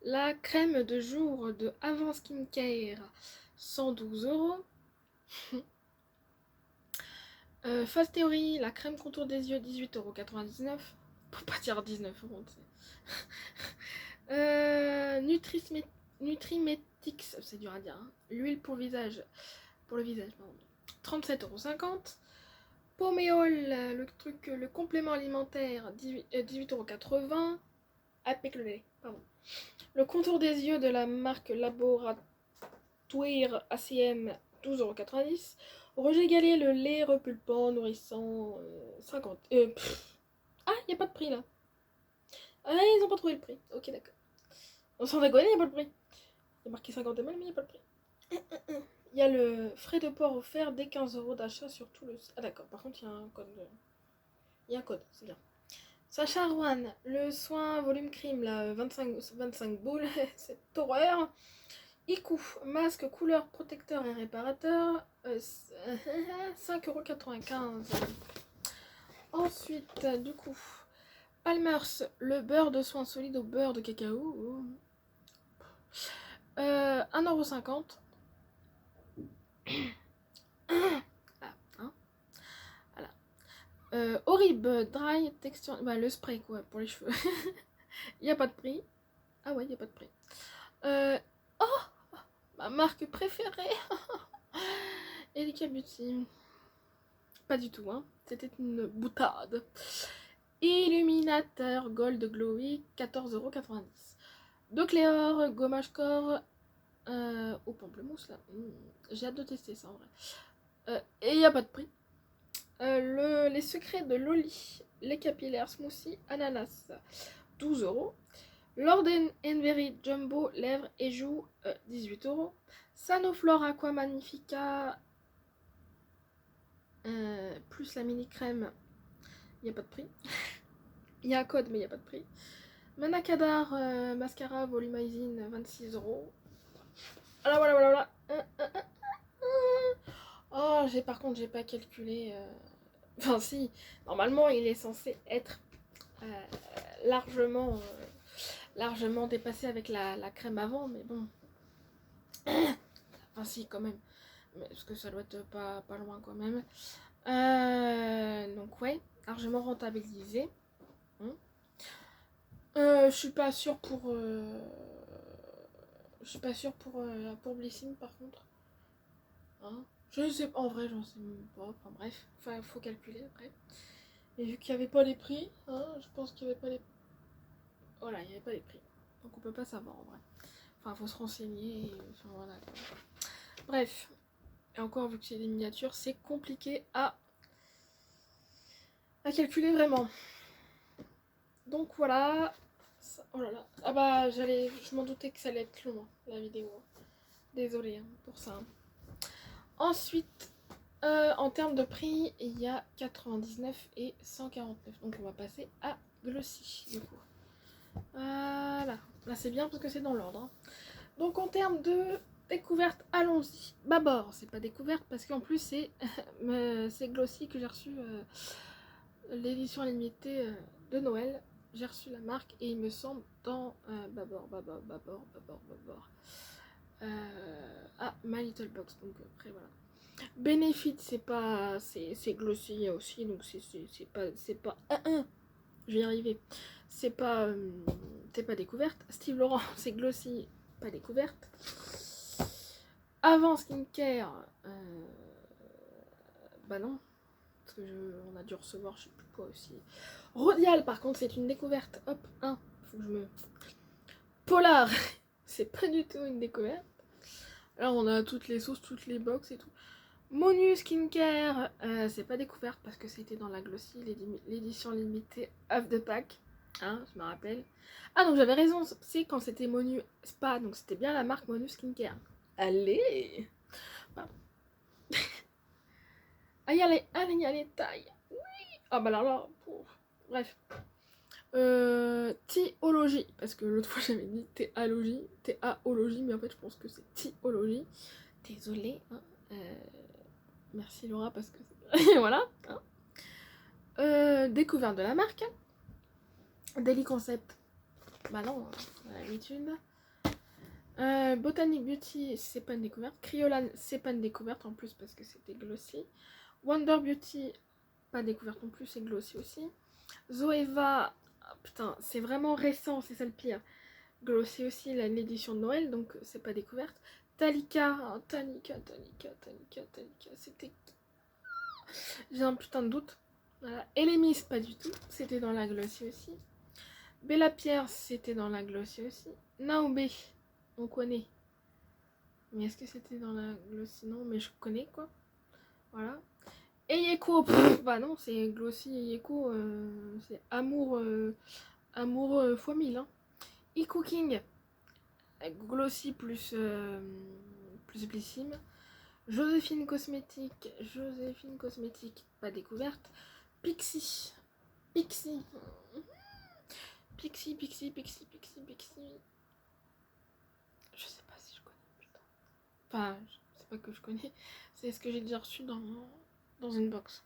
La crème de jour de Avant Skincare, 112 €. Fast Theory, la crème contour des yeux, 18,99 €. Pour pas dire 19 €. Nutrimetics, c'est dur à dire, hein. L'huile pour le visage, pardon. 37,50 €. Poméol, le complément alimentaire, 18,80 € avec le lait, pardon. Le contour des yeux de la marque Laboratoire ACM, 12,90 €. Roger Gallet, le lait repulpant, nourrissant, 50. Ah, il n'y a pas de prix là. Ah, ils n'ont pas trouvé le prix. Ok, d'accord. On s'en déconne, il n'y a pas de prix. Il y a marqué 50 ml, mais il n'y a pas de prix. Il y a le frais de port offert dès 15 € d'achat sur tout le site. Ah, d'accord. Par contre, il y a un code. Il y a un code, c'est bien. Sacha Rouen, le soin volume crime, là, 25 boules, cette horreur. Iku, masque couleur protecteur et réparateur, 5,95 €. Ensuite, du coup, Palmer's, le beurre de soin solide au beurre de cacao. 1,50 €. Ah, hein, voilà. Horrible Dry Texture. Bah, le spray quoi, pour les cheveux. Il n'y a pas de prix. Ah ouais, il n'y a pas de prix. Oh, ma marque préférée. Elika Beauty. Pas du tout, hein. C'était une boutade. Illuminateur Gold Glowy, 14,90 €. De Cléor, gommage corps au pamplemousse là. J'ai hâte de tester ça en vrai. Et il n'y a pas de prix. Les secrets de Loli, les capillaires smoothie ananas, 12 €. Lord Very Jumbo lèvres et joues, 18 €. Sanoflore Aqua Magnifica plus la mini crème, il n'y a pas de prix. Il y a un code mais il n'y a pas de prix. Manakadar mascara volumizing, 26 €. Voilà. Oh, par contre j'ai pas calculé. Enfin si, normalement il est censé être largement dépassé avec la crème avant, mais bon. Enfin si quand même. Mais, parce que ça doit être pas loin quand même. Donc ouais, largement rentabilisé. Je suis pas sûre pour pour Blissing par contre. Hein, je sais pas, en vrai j'en sais même pas. Enfin bref, faut calculer après. Et vu qu'il n'y avait pas les prix, hein, je pense qu'il n'y avait pas les. Voilà, il n'y avait pas les prix. Donc on peut pas savoir en vrai. Enfin, faut se renseigner. Enfin, voilà. Bref. Et encore, vu que c'est des miniatures, c'est compliqué à calculer vraiment. Donc voilà. Oh là là. Ah bah, je m'en doutais que ça allait être long, la vidéo. Désolée pour ça. Ensuite, en termes de prix, il y a 99 et 149. Donc on va passer à Glossy, du coup. Voilà. Là, c'est bien parce que c'est dans l'ordre. Hein. Donc en termes de découverte, allons-y. Babor, c'est pas découverte parce qu'en plus c'est Glossy que j'ai reçu l'édition limitée de Noël. J'ai reçu la marque et il me semble dans Babor. My Little Box. Donc après voilà. Benefit c'est Glossy aussi donc c'est pas je vais y arriver. C'est pas découverte. Steve Laurent c'est Glossy, pas découverte. Avant Skincare, bah non, parce que on a dû recevoir je sais plus quoi aussi. Rodial par contre c'est une découverte. Hop, faut que je me. Polar, c'est pas du tout une découverte. Là on a toutes les sauces, toutes les box et tout. Monu Skincare, c'est pas découverte parce que c'était dans la Glossy, l'édition limitée of the pack. Hein, je me rappelle. Ah donc j'avais raison, c'est quand c'était Monu Spa, donc c'était bien la marque Monu Skincare. Allez. Ah, il y a les tailles. Oui. Ah bah là. Bref. Théologie. Parce que l'autre fois j'avais dit théologie, mais en fait je pense que c'est théologie. Désolée. Hein. Merci Laura parce que voilà. Hein. Découverte de la marque. Daily Concept. Bah non, à l'habitude. Botanic Beauty, c'est pas une découverte. Cryolan, c'est pas une découverte en plus parce que c'était Glossy. Wonder Beauty, pas découverte non plus, c'est Glossy aussi. Zoeva, putain, c'est vraiment récent, c'est ça le pire. Glossy aussi, l'édition de Noël, donc c'est pas découverte. Talika, c'était. J'ai un putain de doute. Voilà. Elemis, pas du tout, c'était dans la Glossy aussi. Bella Pierre, c'était dans la Glossy aussi. Naobe, on connaît. Mais est-ce que c'était dans la Glossy? Non, mais je connais quoi. Voilà. Eyeko, bah non, c'est Glossy Eyeko, c'est amour x 1000. Hein. E-Cooking, Glossy plus Blissime. Joséphine Cosmétique, pas découverte. Pixie. Je sais pas si je connais, putain. Enfin, c'est pas que je connais, c'est ce que j'ai déjà reçu dans une box.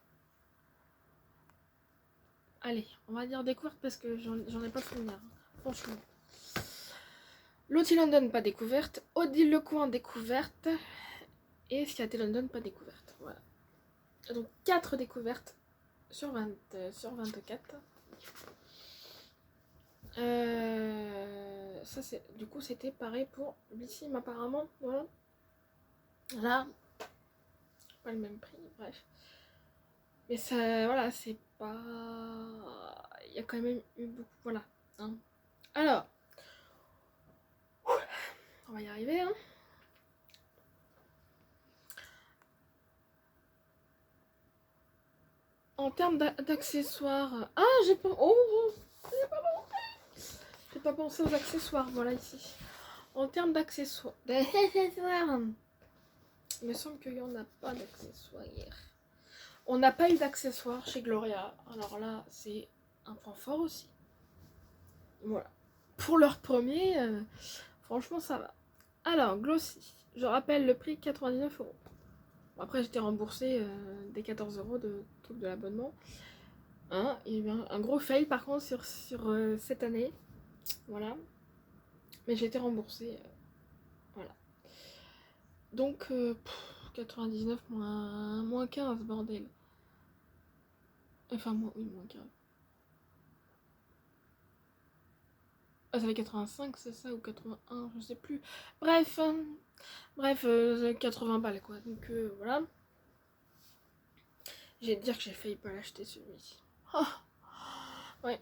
allez, on va dire découverte parce que j'en ai pas souvenir, hein, franchement. Lottie London, pas découverte. Odile Lecoin, découverte. Et Seattle London, pas découverte. Voilà. Donc 4 découvertes sur 24. Ça c'est du coup c'était pareil pour Blissim apparemment. Voilà. Là, pas le même prix, bref. Mais ça, voilà, c'est pas... Il y a quand même eu beaucoup... Voilà. Hein. Alors, on va y arriver. Hein. En termes d'accessoires... Ah, j'ai pas... Oh, j'ai pas pensé aux accessoires, voilà, ici. En termes d'accessoires... Il me semble qu'il n'y en a pas d'accessoires hier. On n'a pas eu d'accessoires chez Gloria. Alors là, c'est un point fort aussi. Voilà. Pour leur premier, franchement, ça va. Alors, Glossy. Je rappelle le prix, 99 €. Bon, après, j'étais remboursée des 14 € de truc de l'abonnement. Hein, il y a eu un gros fail par contre sur cette année. Voilà. Mais j'ai été remboursée. Voilà. Donc, 99 moins 15, bordel. Enfin, oui, moins 15. Ah, ça fait 85, c'est ça, ou 81, je sais plus. Bref, 80 balles quoi. Donc voilà. J'ai dire que j'ai failli pas l'acheter celui-ci. Oh, ouais.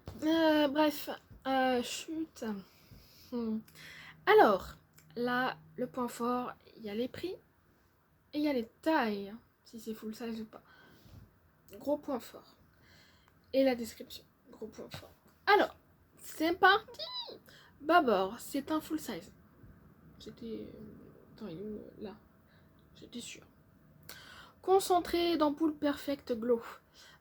Bref, chute. Alors, là, le point fort, il y a les prix et il y a les tailles, si c'est full size ou pas. Gros point fort. Et la description, gros point fort. Alors, c'est parti. Babord, c'est un full size. C'était... Attends, il est où là? J'étais sûre. Concentré d'ampoule perfect glow.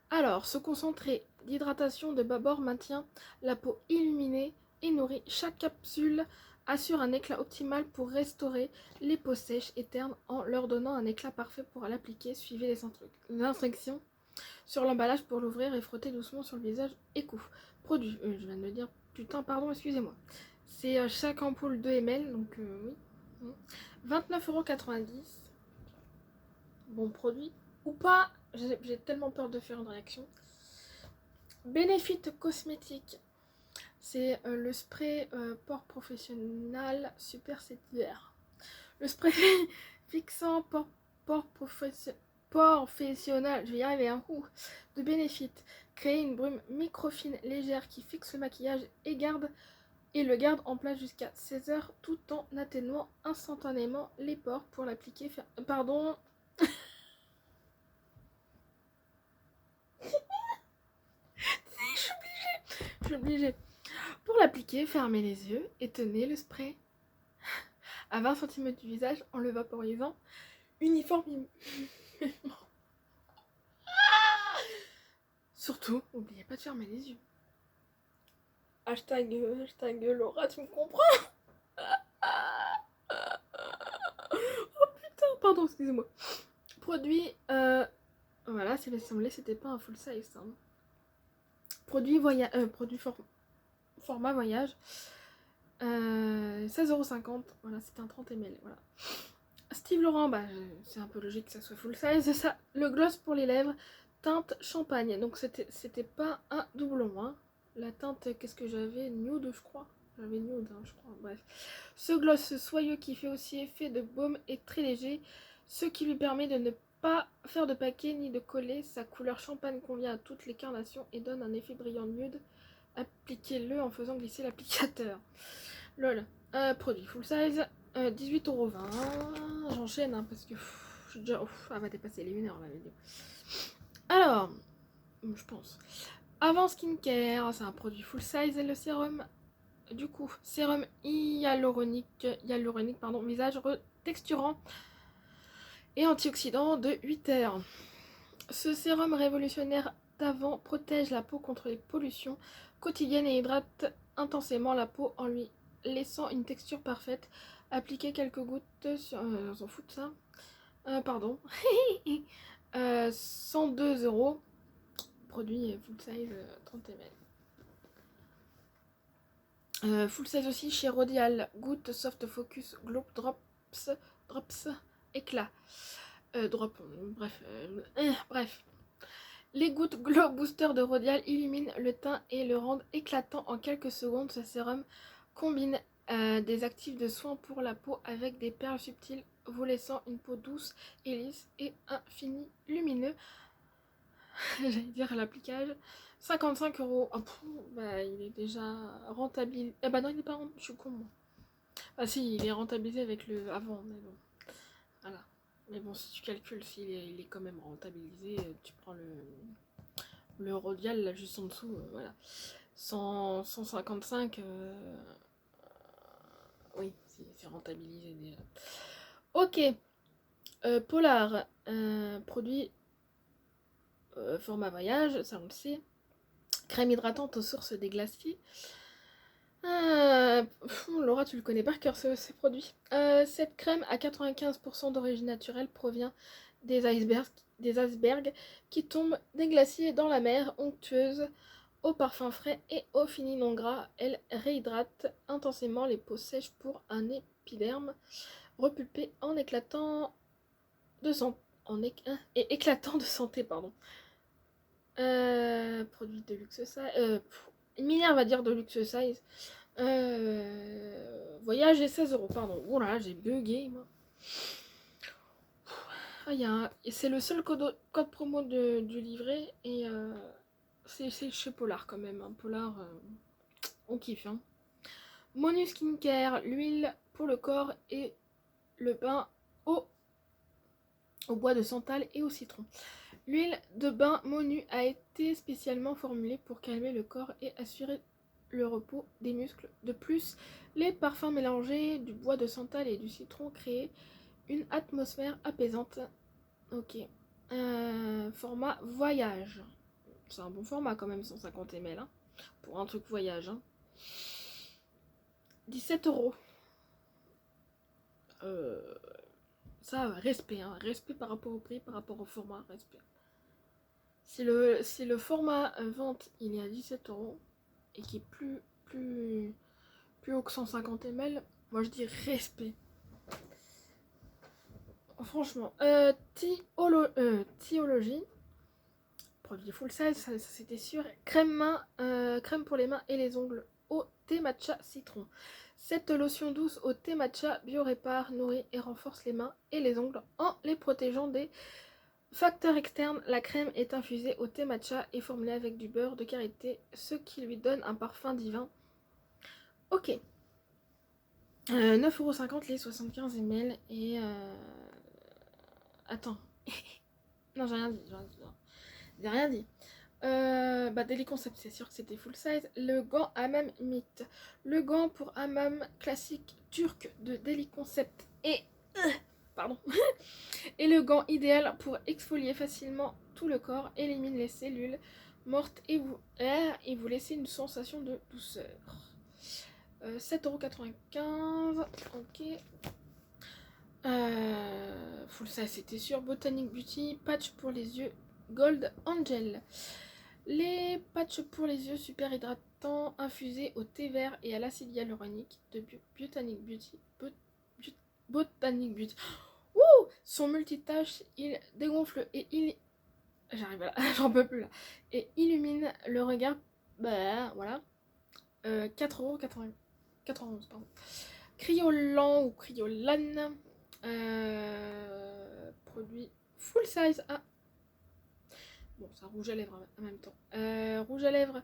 Alors, ce concentré d'hydratation de Babord maintient la peau illuminée et nourrie. Chaque capsule assure un éclat optimal pour restaurer les peaux sèches et ternes en leur donnant un éclat parfait pour l'appliquer. Suivez les instructions sur l'emballage pour l'ouvrir et frotter doucement sur le visage et cou. Produit, je viens de le dire, putain, pardon, excusez-moi. C'est chaque ampoule 2 ml, donc oui. 29,90 €. Bon produit ou pas, j'ai tellement peur de faire une réaction. Benefit Cosmétique, c'est le spray port professionnel super séculaire. Le spray fixant port professionnel, je vais y arriver un coup, de Benefit. Créer une brume microfine légère qui fixe le maquillage et le garde en place jusqu'à 16 heures tout en atténuant instantanément les pores pour l'appliquer. Pardon. Je suis obligée. Pour l'appliquer, fermez les yeux et tenez le spray à 20 cm du visage en le vaporisant uniformément. Surtout, n'oubliez pas de fermer les yeux. Hashtag Laura, tu me comprends? Oh putain, pardon, excusez-moi. Produit, voilà, c'est semblé, c'était pas un full size. Hein. Produit format voyage. 16,50 €, voilà, c'est un 30 ml. Voilà. Steve Laurent, bah, c'est un peu logique que ça soit full size. Ça, le gloss pour les lèvres, teinte champagne. Donc c'était pas un doublon. Hein. La teinte, qu'est-ce que j'avais? Nude, je crois. J'avais nude, hein, je crois. Bref. Ce gloss soyeux qui fait aussi effet de baume est très léger, ce qui lui permet de ne pas faire de paquet ni de coller. Sa couleur champagne convient à toutes les carnations et donne un effet brillant nude. Appliquez-le en faisant glisser l'applicateur. Lol. Produit full size. 18,20 €. J'enchaîne hein, parce que je suis déjà. Elle va dépasser les 1 heure la vidéo. Alors, je pense. Avant skincare, c'est un produit full size et le sérum. Du coup, sérum hyaluronique, visage retexturant et antioxydant de 8 heures. Ce sérum révolutionnaire d'avant protège la peau contre les pollutions quotidiennes et hydrate intensément la peau en lui laissant une texture parfaite. Appliquez quelques gouttes sur... on s'en fout de ça. Pardon. 102 €. produit full size 30 ml. Full size aussi chez Rodial, Goutte Soft Focus Globe Drops Éclat. Bref. Les gouttes Glow Booster de Rodial illuminent le teint et le rendent éclatant en quelques secondes. Ce sérum combine des actifs de soins pour la peau avec des perles subtiles, vous laissant une peau douce et lisse et un fini lumineux. J'allais dire à l'appliquage. 55 €. Oh, bah, il est déjà rentabilisé. Eh bah non, il est pas rentabilisé. Je suis con, moi. Ah si, il est rentabilisé avec le avant, mais bon. Voilà. Mais bon, si tu calcules, il est quand même rentabilisé, tu prends le Rodial là juste en dessous, voilà. 155, oui, c'est rentabilisé déjà. Ok, Polar, produit format voyage, ça on le sait. Crème hydratante aux sources des glaciers. Laura, tu le connais par cœur ce produit. Cette crème à 95% d'origine naturelle provient des icebergs qui tombent des glaciers dans la mer onctueuse, au parfum frais et au fini non gras. Elle réhydrate intensément les peaux sèches pour un épiderme repulpé en éclatant de santé, pardon. Produit de luxe size. Minerve va dire de luxe size. Voyage et 16 €, pardon. Oula, j'ai bugué, moi. C'est le seul code promo du livret. Et c'est chez Polar quand même. Hein. Polar, on kiffe. Hein. Monu Skincare, l'huile pour le corps et le bain au bois de santal et au citron. L'huile de bain Monu a été spécialement formulée pour calmer le corps et assurer le repos des muscles. De plus, les parfums mélangés du bois de santal et du citron créent une atmosphère apaisante. Ok. Format voyage. C'est un bon format quand même, 150 ml. Hein, pour un truc voyage. Hein. 17 €. Ça, respect. Hein. Respect par rapport au prix, par rapport au format. Respect. Si le format vente il est à 17 € et qui est plus haut que 150 ml, moi je dis respect. Franchement, Thiologie, produit full size, ça c'était sûr. Crème pour les mains et les ongles au thé matcha citron. Cette lotion douce au thé matcha bio-répare, nourrit et renforce les mains et les ongles en les protégeant des facteurs externes. La crème est infusée au thé matcha et formulée avec du beurre de karité, ce qui lui donne un parfum divin. Ok. 9,50 € les 75 ml et attends. Non, j'ai rien dit. J'ai rien dit. Daily Concept, c'est sûr que c'était full size. Le gant Hammam Mythe. Le gant pour hammam classique turc de Daily Concept et pardon. Et le gant idéal pour exfolier facilement tout le corps, élimine les cellules mortes et vous laissez une sensation de douceur. 7,95 €. Ok. Full size, c'était sûr. Botanic Beauty, patch pour les yeux Gold Angel. Les patchs pour les yeux super hydratants infusés au thé vert et à l'acide hyaluronique de Botanic Beauty. Botanic Beauty. Ouh, son multitâche, il dégonfle et il... J'arrive là, j'en peux plus là. Et illumine le regard. Bah voilà. 4,91 €, pardon. Cryolan ou Cryolan. Produit full size. Ah. Bon, c'est un rouge à lèvres en même temps. Rouge à lèvres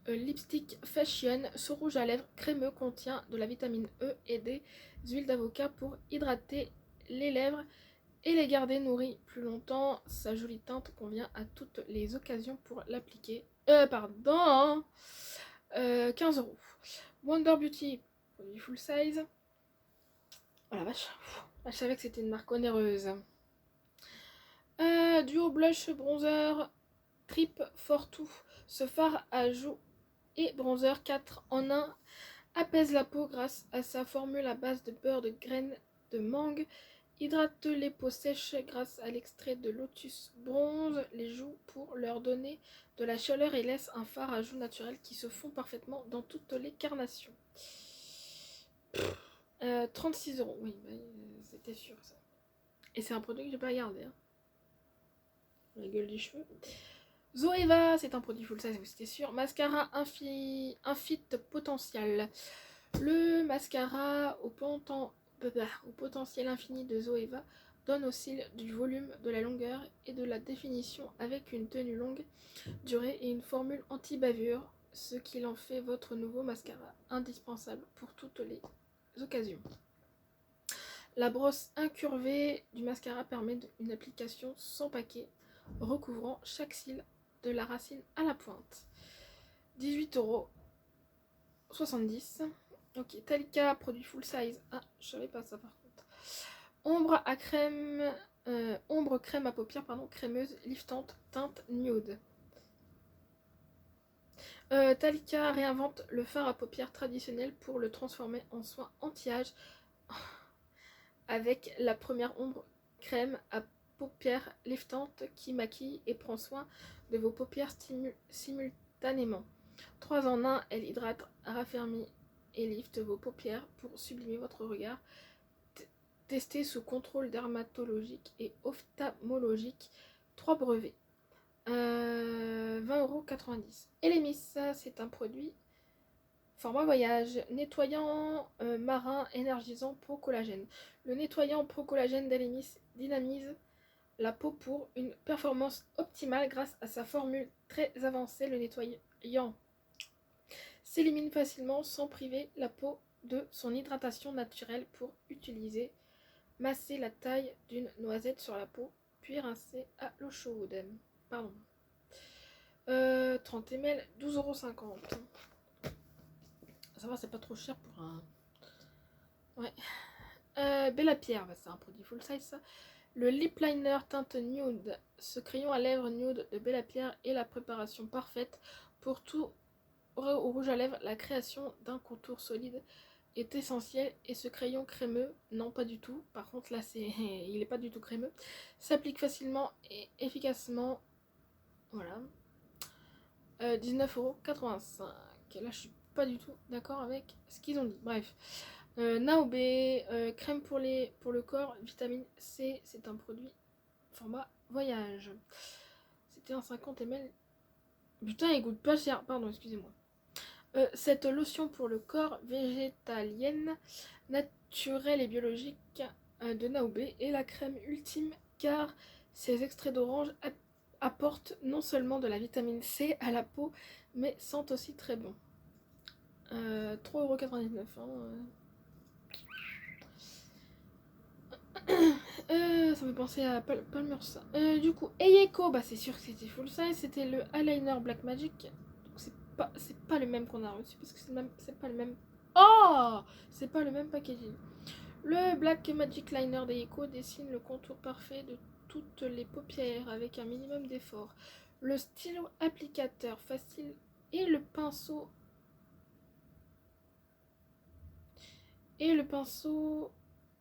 Lipstick Fashion. Ce rouge à lèvres crémeux contient de la vitamine E et des huiles d'avocat pour hydrater les lèvres et les garder nourries plus longtemps. Sa jolie teinte convient à toutes les occasions pour l'appliquer. 15 €. Wonder Beauty, produit full size. Oh la vache, je savais que c'était une marque onéreuse. Duo blush bronzer Trip for Two. Ce fard à joues et bronzer 4 en 1 apaise la peau grâce à sa formule à base de beurre de graines de mangue Hydrate les peaux sèches grâce à l'extrait de lotus. Bronze les joues pour leur donner de la chaleur et laisse un fard à joues naturel qui se fond parfaitement dans toutes les carnations. 36 €. Oui, bah, c'était sûr ça. Et c'est un produit que j'ai pas regardé. Hein. La gueule des cheveux. Zoeva, c'est un produit full size, c'était sûr. Mascara Infit Potentiel. Le mascara au potentiel infini de Zoeva donne aux cils du volume, de la longueur et de la définition avec une tenue longue durée et une formule anti-bavure, ce qui en fait votre nouveau mascara indispensable pour toutes les occasions. La brosse incurvée du mascara permet une application sans paquet, recouvrant chaque cil de la racine à la pointe. 18,70 €. Ok, Talika, produit full size. Ah, je savais pas ça par contre. Ombre crème à paupières, crémeuse, liftante, teinte nude. Talika réinvente le fard à paupières traditionnel pour le transformer en soin anti-âge avec la première ombre crème à paupières liftante qui maquille et prend soin de vos paupières simultanément. 3 en 1, elle hydrate, raffermit et lifte vos paupières pour sublimer votre regard. Testé sous contrôle dermatologique et ophtalmologique. 3 brevets. 20,90 €. Elemis, c'est un produit format voyage. Nettoyant marin énergisant pro collagène. Le nettoyant pro collagène d'Elemis dynamise la peau pour une performance optimale grâce à sa formule très avancée. Le nettoyant s'élimine facilement sans priver la peau de son hydratation naturelle pour utiliser. Masser la taille d'une noisette sur la peau, puis rincer à l'eau chaude. Pardon. 30 ml, 12,50 €. Ça va, c'est pas trop cher pour un... Ouais. Bella Pierre, bah, c'est un produit full size ça. Le lip liner teinte nude. Ce crayon à lèvres nude de Bella Pierre est la préparation parfaite pour tout au rouge à lèvres. La création d'un contour solide est essentiel et ce crayon crémeux, non pas du tout, par contre là c'est il est pas du tout crémeux, s'applique facilement et efficacement. Voilà. 19,85 €. Là je suis pas du tout d'accord avec ce qu'ils ont dit. Bref. Naobe, crème pour le corps, vitamine C, c'est un produit format voyage. C'était un 50 ml. Putain, il goûte pas cher. Pardon, excusez-moi. Cette lotion pour le corps végétalienne, naturelle et biologique de Naobe est la crème ultime car ses extraits d'orange apportent non seulement de la vitamine C à la peau mais sentent aussi très bon. 3,99 €. Ça me fait penser à Palmer's. Du coup, Eyeko, bah c'est sûr que c'était full size, c'était le eyeliner Black Magic. Donc c'est pas le même qu'on a reçu parce que c'est pas le même. Oh, c'est pas le même packaging. Le Black Magic Liner d'Eyeko dessine le contour parfait de toutes les paupières avec un minimum d'effort. Le stylo applicateur facile et le pinceau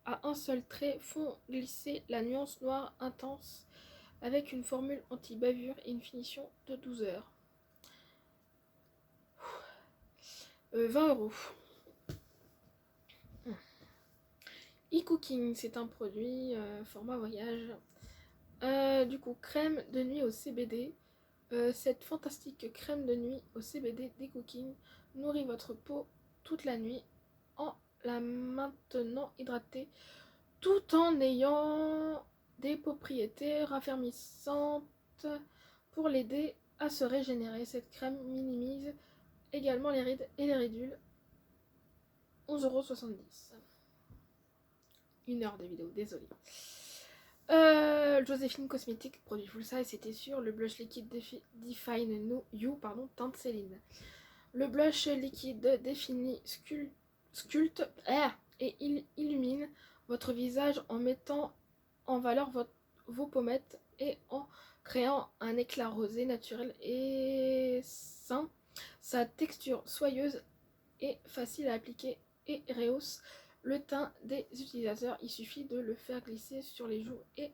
à un seul trait font glisser la nuance noire intense avec une formule anti-bavure et une finition de 12 heures. 20 €. E-Cooking, c'est un produit format voyage. Du coup, crème de nuit au CBD. Cette fantastique crème de nuit au CBD d'E-Cooking nourrit votre peau toute la nuit en la maintenant hydratée tout en ayant des propriétés raffermissantes pour l'aider à se régénérer. Cette crème minimise également les rides et les ridules. 11,70 €. 1 heure de vidéo, désolée. Joséphine Cosmétique, produit full size, c'était sûr. Le blush liquide Define You, teinte Céline. Le blush liquide définit, sculpte et illumine votre visage en mettant en valeur vos pommettes et en créant un éclat rosé naturel et sain. Sa texture soyeuse et facile à appliquer et rehausse le teint des utilisateurs. Il suffit de le faire glisser sur les joues et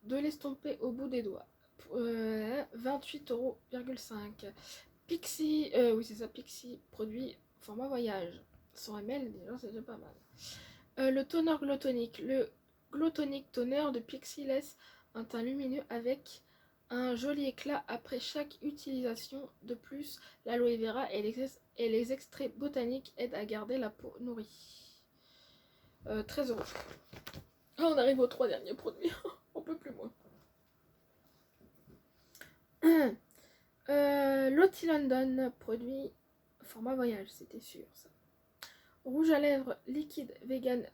de l'estomper au bout des doigts. 28,5 €. Pixi, oui c'est ça, Pixi, produit format voyage. 100 ml, déjà c'est déjà pas mal. Le toner glotonique. Le glotonique toner de Pixi laisse un teint lumineux avec un joli éclat après chaque utilisation. De plus, l'aloe vera et les extraits botaniques aident à garder la peau nourrie. 13 €. Ah, on arrive aux 3 derniers produits. On peut plus moins. Lottie London, produit format voyage, c'était sûr ça. Rouge à lèvres liquide vegan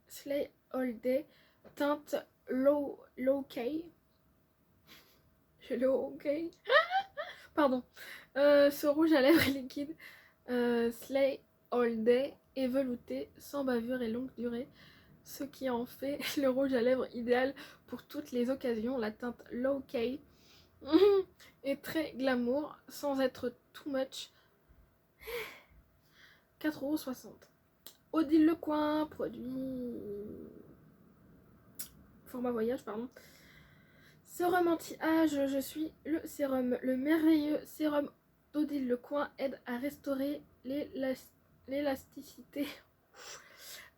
Slay All Day, teinte low K. Low K. Pardon. Ce rouge à lèvres liquide Slay All Day est velouté, sans bavure et longue durée, ce qui en fait le rouge à lèvres idéal pour toutes les occasions. La teinte Low K est très glamour sans être too much. 4,60 €. Odile Lecoin, produit format voyage, pardon. Sérum anti-âge, je suis le sérum. Le merveilleux sérum d'Odile Lecoin aide à restaurer l'élasticité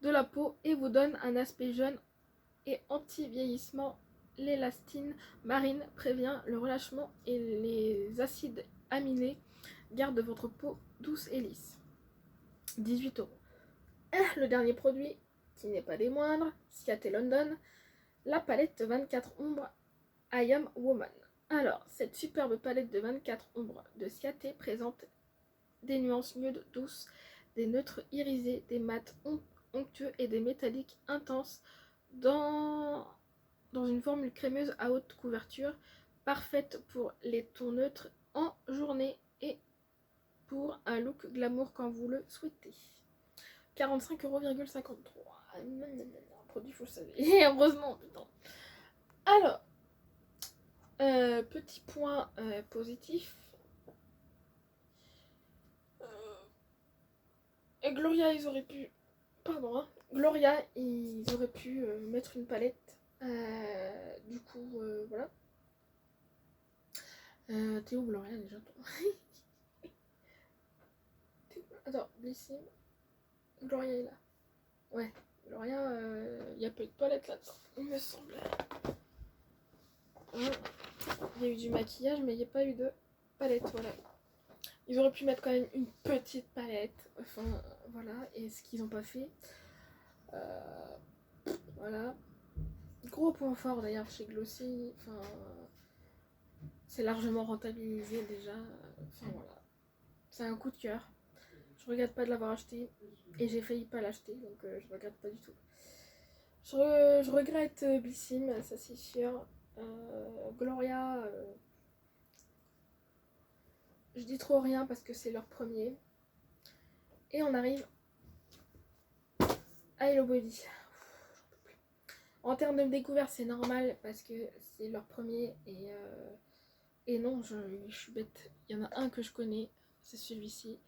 de la peau et vous donne un aspect jeune et anti-vieillissement. L'élastine marine prévient le relâchement et les acides aminés gardent votre peau douce et lisse. 18 €. Le dernier produit, qui n'est pas des moindres, Ciaté London, la palette 24 ombres I Am Woman. Alors, cette superbe palette de 24 ombres de Ciaté présente des nuances nudes douces, des neutres irisés, des mats onctueux et des métalliques intenses dans une formule crémeuse à haute couverture, parfaite pour les tons neutres en journée et pour un look glamour quand vous le souhaitez. 45,53 €. Produit, faut le savoir. Et heureusement, putain. Alors, petit point positif. Et Gloria, ils auraient pu. Pardon, hein. Gloria, ils auraient pu mettre une palette. Du coup, voilà. T'es où, Gloria, déjà, toi? Attends, Blissim. Gloria est là. Ouais, Gloria, il y a peu de palette là-dedans, il me semble. Il y a eu du maquillage, mais il n'y a pas eu de palette, voilà. Ils auraient pu mettre quand même une petite palette, enfin, voilà, et ce qu'ils n'ont pas fait. Voilà. Gros point fort d'ailleurs chez Glossy, enfin, c'est largement rentabilisé déjà, enfin voilà. C'est un coup de cœur. Je regrette pas de l'avoir acheté, et j'ai failli pas l'acheter, donc je regrette pas du tout. Je regrette Blissim, ça c'est sûr. Gloria, je dis trop rien parce que c'est leur premier. Et on arrive à Hello Body. En termes de découverte, c'est normal parce que c'est leur premier. Et non, je suis bête. Il y en a un que je connais, c'est celui-ci,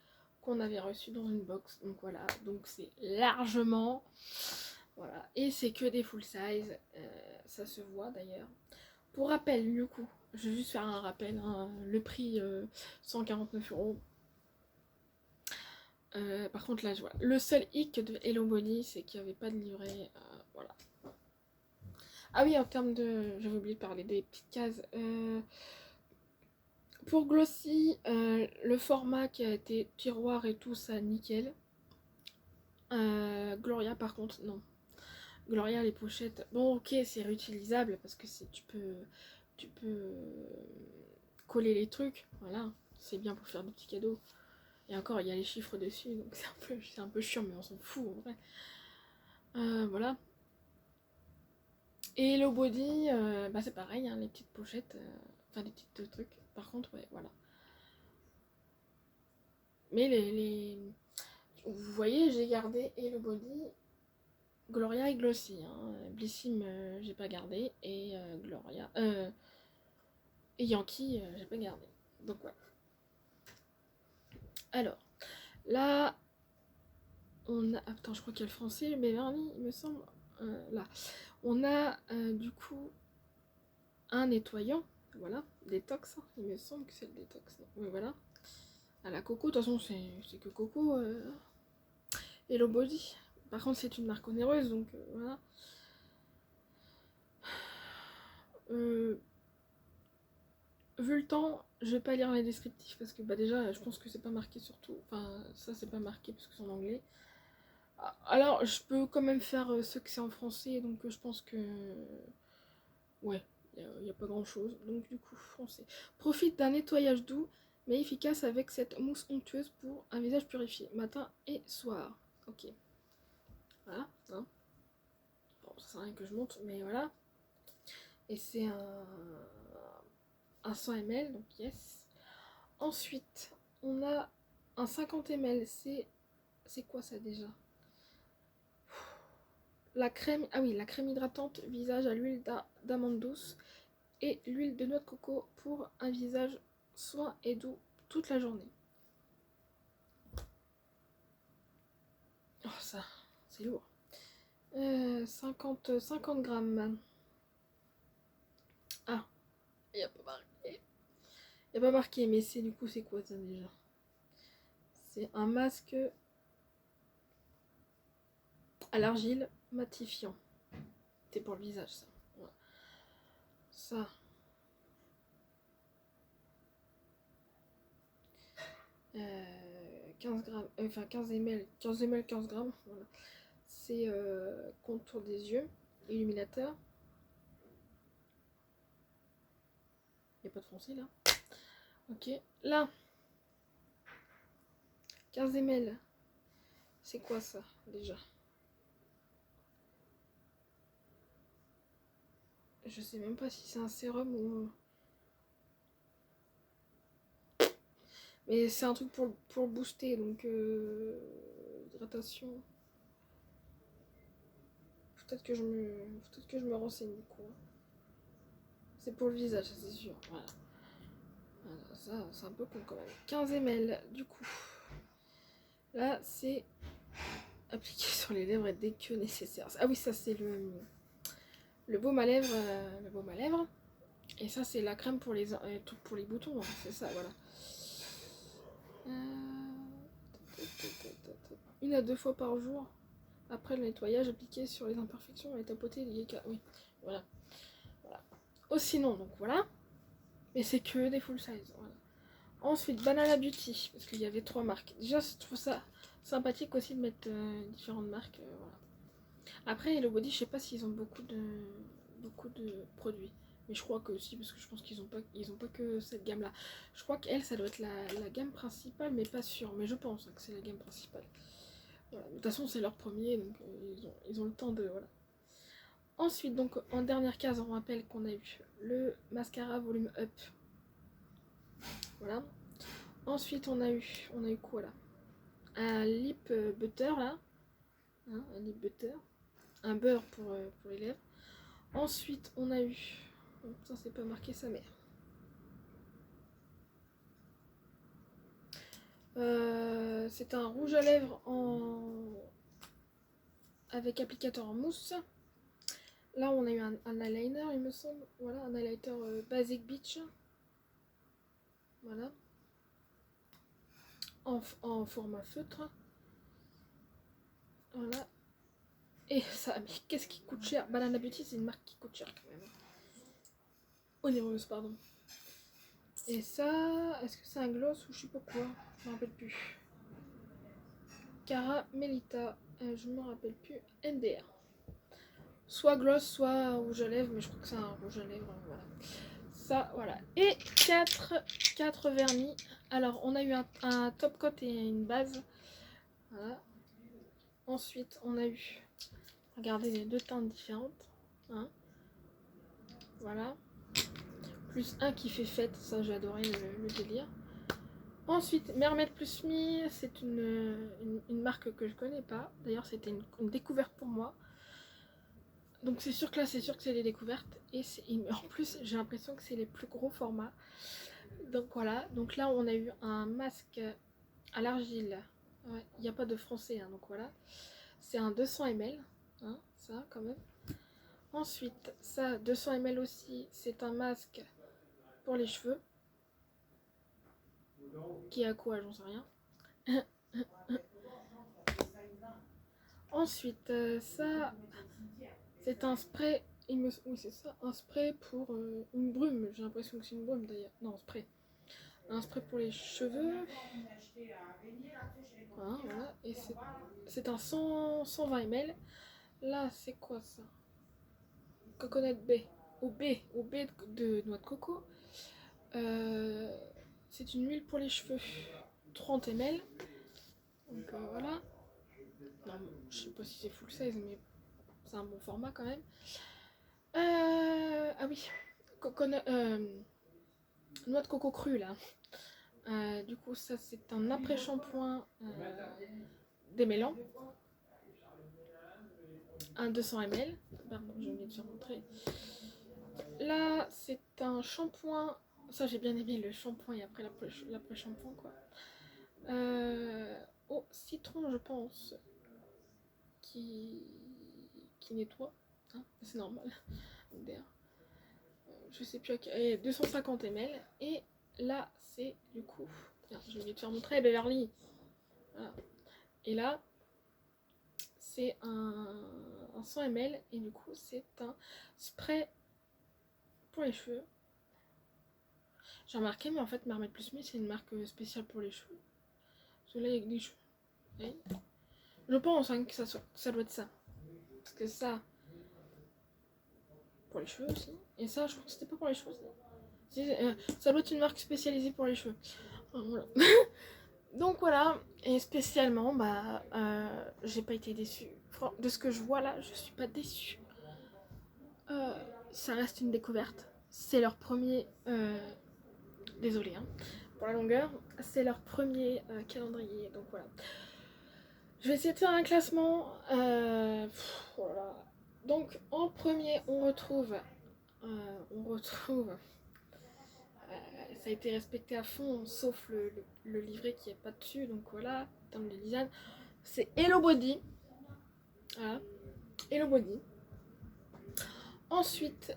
qu'on avait reçu dans une box. Donc voilà, donc c'est largement. Voilà, et c'est que des full size. Ça se voit d'ailleurs. Pour rappel, du coup, je vais juste faire un rappel, hein, le prix 149 €. Par contre là je vois, le seul hic de Hello Body c'est qu'il n'y avait pas de livret, voilà. Ah oui, en termes de, j'avais oublié de parler des petites cases. Pour Glossy, le format qui a été tiroir et tout ça nickel. Gloria par contre non. Gloria les pochettes, bon ok c'est réutilisable parce que tu peux coller les trucs, voilà, c'est bien pour faire des petits cadeaux. Et encore il y a les chiffres dessus donc c'est un peu chiant mais on s'en fout en vrai. Voilà. Et Hello Body, bah c'est pareil, hein, les petites pochettes, enfin les petits trucs. Par contre, ouais, voilà. Mais vous voyez, j'ai gardé Hello Body, Gloria et Glossy. Hein. Blissim, j'ai pas gardé. Et Gloria. Et Yankee, j'ai pas gardé. Donc voilà. Alors, là, on a... Attends, je crois qu'il y a le français, mais vernis, il me semble. Là. On a du coup un nettoyant. Voilà, détox. Hein. Il me semble que c'est le détox. Oui, voilà. À la Coco, de toute façon, c'est que Coco. Hello Body. Par contre, c'est une marque onéreuse, donc voilà. Vu le temps, je vais pas lire les descriptifs parce que bah déjà, je pense que c'est pas marqué surtout. Enfin, ça c'est pas marqué parce que c'est en anglais. Alors, je peux quand même faire ce que c'est en français, donc je pense que ouais, il y a pas grand chose. Donc du coup, français. Profite d'un nettoyage doux mais efficace avec cette mousse onctueuse pour un visage purifié, matin et soir. Ok. Voilà. Hein. Bon, ça sert à rien que je monte, mais voilà. Et c'est un 100 ml, donc yes. Ensuite, on a un 50 ml. C'est quoi ça déjà? La crème, ah oui, la crème hydratante visage à l'huile d'amande douce et l'huile de noix de coco pour un visage soin et doux toute la journée. Oh ça, c'est lourd. 50 grammes. Ah, il n'y a pas marqué. Il n'y a pas marqué, mais c'est du coup c'est quoi ça déjà? C'est un masque à l'argile matifiant. C'est pour le visage ça. Voilà. Ça. 15 grammes, enfin 15 ml, 15 ml, 15 grammes, voilà. C'est contour des yeux, illuminateur. Il n'y a pas de foncé là. Ok, là, 15 ml, c'est quoi ça déjà? Je sais même pas si c'est un sérum ou... Mais c'est un truc pour booster, donc hydratation. Peut-être que je me renseigne du coup. C'est pour le visage, ça c'est sûr. Voilà. Voilà, ça c'est un peu con quand même. 15 ml du coup. Là c'est appliqué sur les lèvres dès que nécessaire. Ah oui, ça c'est le baume à lèvres. Le baume à lèvres. Et ça c'est la crème pour pour les boutons. Hein, c'est ça, voilà. 1 à 2 fois par jour. Après le nettoyage, appliqué sur les imperfections et tapoter les cas. Oui, voilà. Voilà. Oh, sinon, donc voilà. Mais c'est que des full size. Voilà. Ensuite, Banana Beauty, parce qu'il y avait 3 marques. Déjà, je trouve ça sympathique aussi de mettre différentes marques. Voilà. Après, Hello Body, je sais pas s'ils ont beaucoup de produits. Mais je crois que si, parce que je pense qu'ils ont pas que cette gamme-là. Je crois qu'elle, ça doit être la gamme principale, mais pas sûr. Mais je pense que c'est la gamme principale. Voilà. De toute façon, c'est leur premier, donc ils ont le temps de... Voilà. Ensuite, donc en dernière case, on rappelle qu'on a eu le mascara volume up. Voilà. Ensuite, on a eu quoi là? Un lip butter là. Hein, un lip butter. Un beurre pour les lèvres. Ensuite, on a eu... Ça, c'est pas marqué sa mère. C'est un rouge à lèvres avec applicateur en mousse. Là, on a eu un eyeliner, il me semble. Voilà, un eyeliner Basic Beach. Voilà. En format feutre. Voilà. Et ça, mais qu'est-ce qui coûte cher? Banana Beauty, c'est une marque qui coûte cher quand même. Onéreuse, pardon. Et ça, est-ce que c'est un gloss ou je sais pas quoi? Je me rappelle plus. Cara Melita, je me rappelle plus. NDR. Soit gloss, soit rouge à lèvres, mais je crois que c'est un rouge à lèvres. Voilà. Ça, voilà. Et 4 vernis. Alors, on a eu un top coat et une base. Voilà. Ensuite, on a eu, regardez, les 2 teintes différentes. Hein. Voilà. Plus un qui fait fête, ça j'ai adoré le délire. Ensuite, Mermaid Plus Me, c'est une marque que je connais pas. D'ailleurs, c'était une découverte pour moi. Donc c'est sûr que là, c'est sûr que c'est les découvertes. Et en plus, j'ai l'impression que c'est les plus gros formats. Donc voilà. Donc là, on a eu un masque à l'argile Ouais, il n'y a pas de français, hein, donc voilà. C'est un 200 ml, hein, ça quand même. Ensuite, ça, 200 ml aussi, c'est un masque pour les cheveux. Qui a quoi, j'en sais rien. Ensuite, ça, c'est un spray. Oui, c'est ça, un spray pour une brume. J'ai l'impression que c'est une brume d'ailleurs. Non, spray. Un spray pour les cheveux. Voilà. Et c'est un 120 ml. Là, c'est quoi ça? Coconut Bay. Au B de noix de coco. C'est une huile pour les cheveux. 30 ml. Donc voilà. Non, je sais pas si c'est full size, mais c'est un bon format quand même. Ah oui, noix de coco crue là. Du coup, ça c'est un après-shampoing démêlant. Un 200 ml. Pardon, j'ai oublié de faire montrer. Là, c'est un shampoing. Ça, j'ai bien aimé le shampoing et après l'après-shampoing quoi. Au citron, je pense. Qui nettoie. Hein, c'est normal. Je sais plus à quel. 250 ml. Et là, c'est du coup. Tiens, je vais te faire montrer Beverly. Voilà. Et là, c'est un 100 ml. Et du coup, c'est un spray pour les cheveux. J'ai remarqué, mais en fait, Marmite Plus Me, c'est une marque spéciale pour les cheveux. Parce que là, il y a des cheveux. Et je pense hein, que ça doit être ça. Parce que ça, pour les cheveux aussi. Et ça, je crois que c'était pas pour les cheveux. Ça doit être une marque spécialisée pour les cheveux. Voilà. Donc voilà, et spécialement, j'ai pas été déçue. De ce que je vois là, je suis pas déçue. Ça reste une découverte. C'est leur premier. Désolé hein, pour la longueur. C'est leur premier calendrier. Donc voilà. Je vais essayer de faire un classement. Voilà. Donc en premier, on retrouve. Ça a été respecté à fond, sauf le livret qui est pas dessus. Donc voilà, en termes de design. C'est Hello Body. Voilà. Hello Body. Ensuite,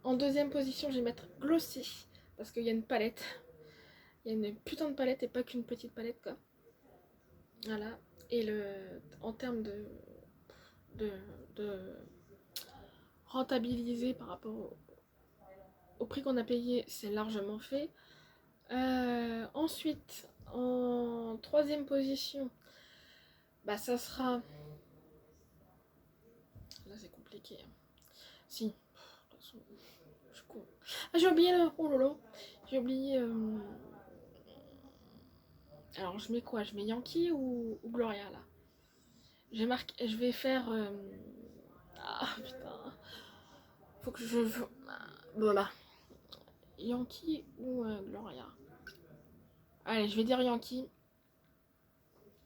en deuxième position, je vais mettre Glossy. Parce qu'il y a une palette. Il y a une putain de palette et pas qu'une petite palette, quoi. Voilà. Et en termes de rentabiliser par rapport au prix qu'on a payé, c'est largement fait. Ensuite, en troisième position, ça sera. Là, c'est compliqué. Si. De toute façon, je suis con. Ah, j'ai oublié le. Oh lolo. J'ai oublié. Alors, je mets quoi? Je mets Yankee ou Gloria là? Je vais faire. Ah putain. Faut que je. Voilà. Yankee ou Gloria? Allez, je vais dire Yankee.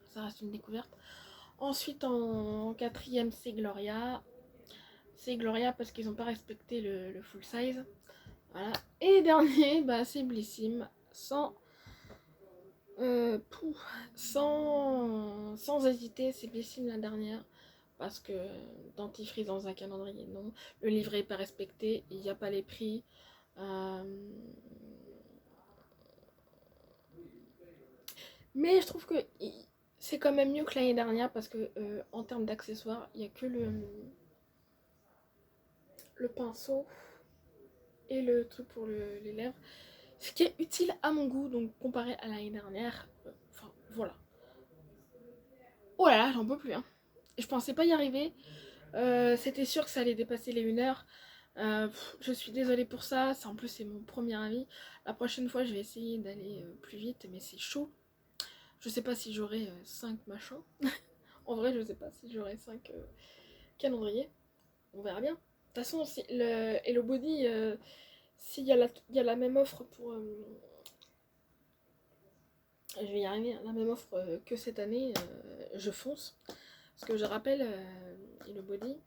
Ça reste une découverte. Ensuite, en quatrième, c'est Gloria. C'est Gloria parce qu'ils n'ont pas respecté le full size. Voilà. Et dernier, c'est Blissim. Sans hésiter, c'est Blissim la dernière. Parce que dentifrice dans un calendrier, non. Le livret n'est pas respecté. Il n'y a pas les prix. Mais je trouve que c'est quand même mieux que l'année dernière. Parce que en termes d'accessoires, il n'y a que le pinceau et le truc pour les lèvres. Ce qui est utile à mon goût, donc comparé à l'année dernière, enfin voilà. Oh là là, j'en peux plus. Hein. Je pensais pas y arriver. C'était sûr que ça allait dépasser les 1 heure. Je suis désolée pour ça. En plus, c'est mon premier avis. La prochaine fois, je vais essayer d'aller plus vite, mais c'est chaud. Je sais pas si j'aurai 5 machins. En vrai, je sais pas si j'aurai 5 calendriers. On verra bien. De toute façon, le Hello Body, s'il y a la même offre pour. Je vais y arriver, la même offre que cette année, je fonce. Parce que je rappelle, Hello Body,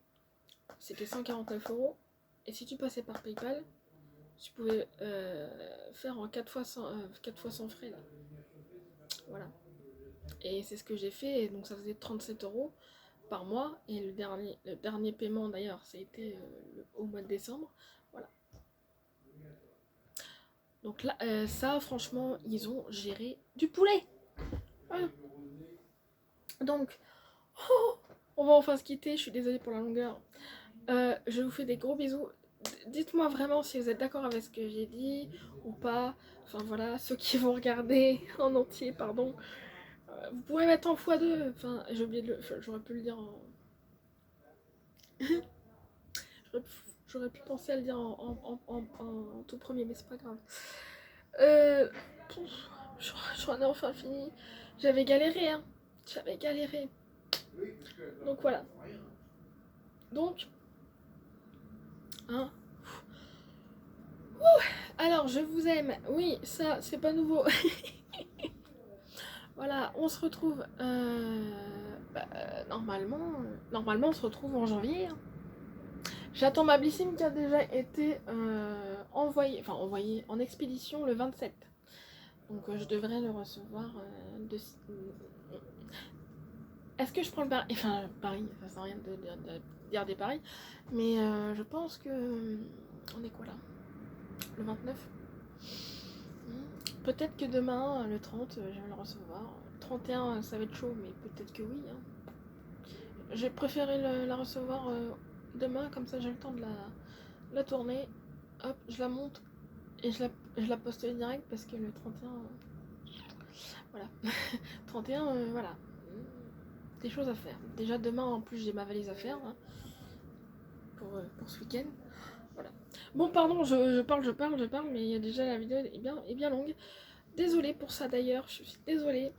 c'était 149 €. Et si tu passais par PayPal, tu pouvais faire en 4 fois sans frais là. Voilà. Et c'est ce que j'ai fait, et donc ça faisait 37 € par mois, et le dernier paiement d'ailleurs, ça a été au mois de décembre, voilà. Donc là, ça franchement, ils ont géré du poulet. Voilà. Donc, on va enfin se quitter, je suis désolée pour la longueur. Je vous fais des gros bisous. Dites-moi vraiment si vous êtes d'accord avec ce que j'ai dit ou pas. Enfin voilà, ceux qui vont regarder en entier, pardon. Vous pouvez mettre en x2. Enfin, j'ai oublié de le. J'aurais pu le dire en. J'aurais pu penser à le dire en tout premier, mais c'est pas grave. J'en ai enfin fini. J'avais galéré, hein. J'avais galéré. Donc voilà. Donc, hein. Alors, je vous aime. Oui, ça, c'est pas nouveau. Voilà, on se retrouve normalement on se retrouve en janvier. Hein. J'attends ma Blissim qui a déjà été envoyée en expédition le 27. Donc je devrais le recevoir Est-ce que je prends le Paris? Enfin, Paris, ça sert à rien de dire des paris. Mais je pense que... On est quoi là? Le 29. Peut-être que demain, le 30, je vais le recevoir. Le 31, ça va être chaud, mais peut-être que oui. Hein. J'ai préféré la recevoir demain, comme ça j'ai le temps de la tourner. Hop, je la monte et je la poste direct parce que le 31, voilà. 31, voilà. Des choses à faire. Déjà demain, en plus, j'ai ma valise à faire hein, pour ce week-end. Voilà. Bon, pardon, je parle, mais il y a déjà la vidéo est bien longue. Désolée pour ça d'ailleurs, je suis désolée.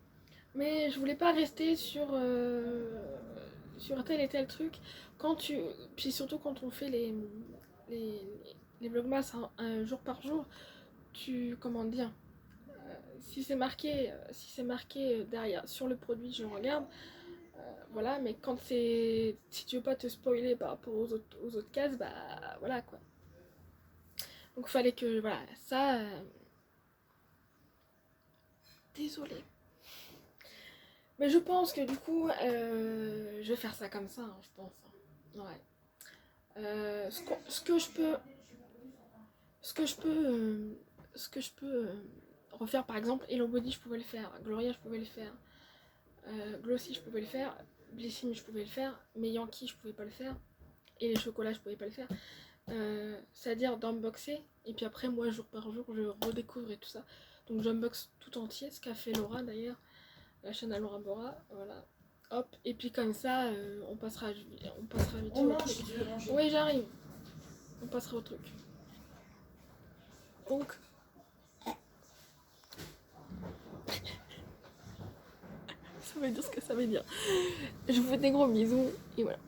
Mais je voulais pas rester sur tel et tel truc. Puis surtout quand on fait les vlogmas un jour par jour, comment dire, si c'est marqué derrière sur le produit, je regarde. Voilà, mais si tu veux pas te spoiler par rapport aux autres cases, bah voilà quoi. Donc fallait que voilà ça. Désolée. Mais je pense que du coup, je vais faire ça comme ça, hein, je pense. Ouais. Ce que je peux, ce que je peux, refaire, par exemple, Hello Body, je pouvais le faire, Gloria, je pouvais le faire, Glossy, je pouvais le faire, Blissime, je pouvais le faire, mais Yankee, je pouvais pas le faire, et les chocolats, je pouvais pas le faire. C'est-à-dire d'unboxer, et puis après, moi, jour par jour, je redécouvre et tout ça. Donc j'unbox tout entier, ce qu'a fait Laura d'ailleurs, la chaîne à Laura Bora, voilà. Hop, et puis comme ça, on passera vite au truc. Oui, j'arrive. On passera au truc. Donc, ça veut dire ce que ça veut dire. Je vous fais des gros bisous, et voilà.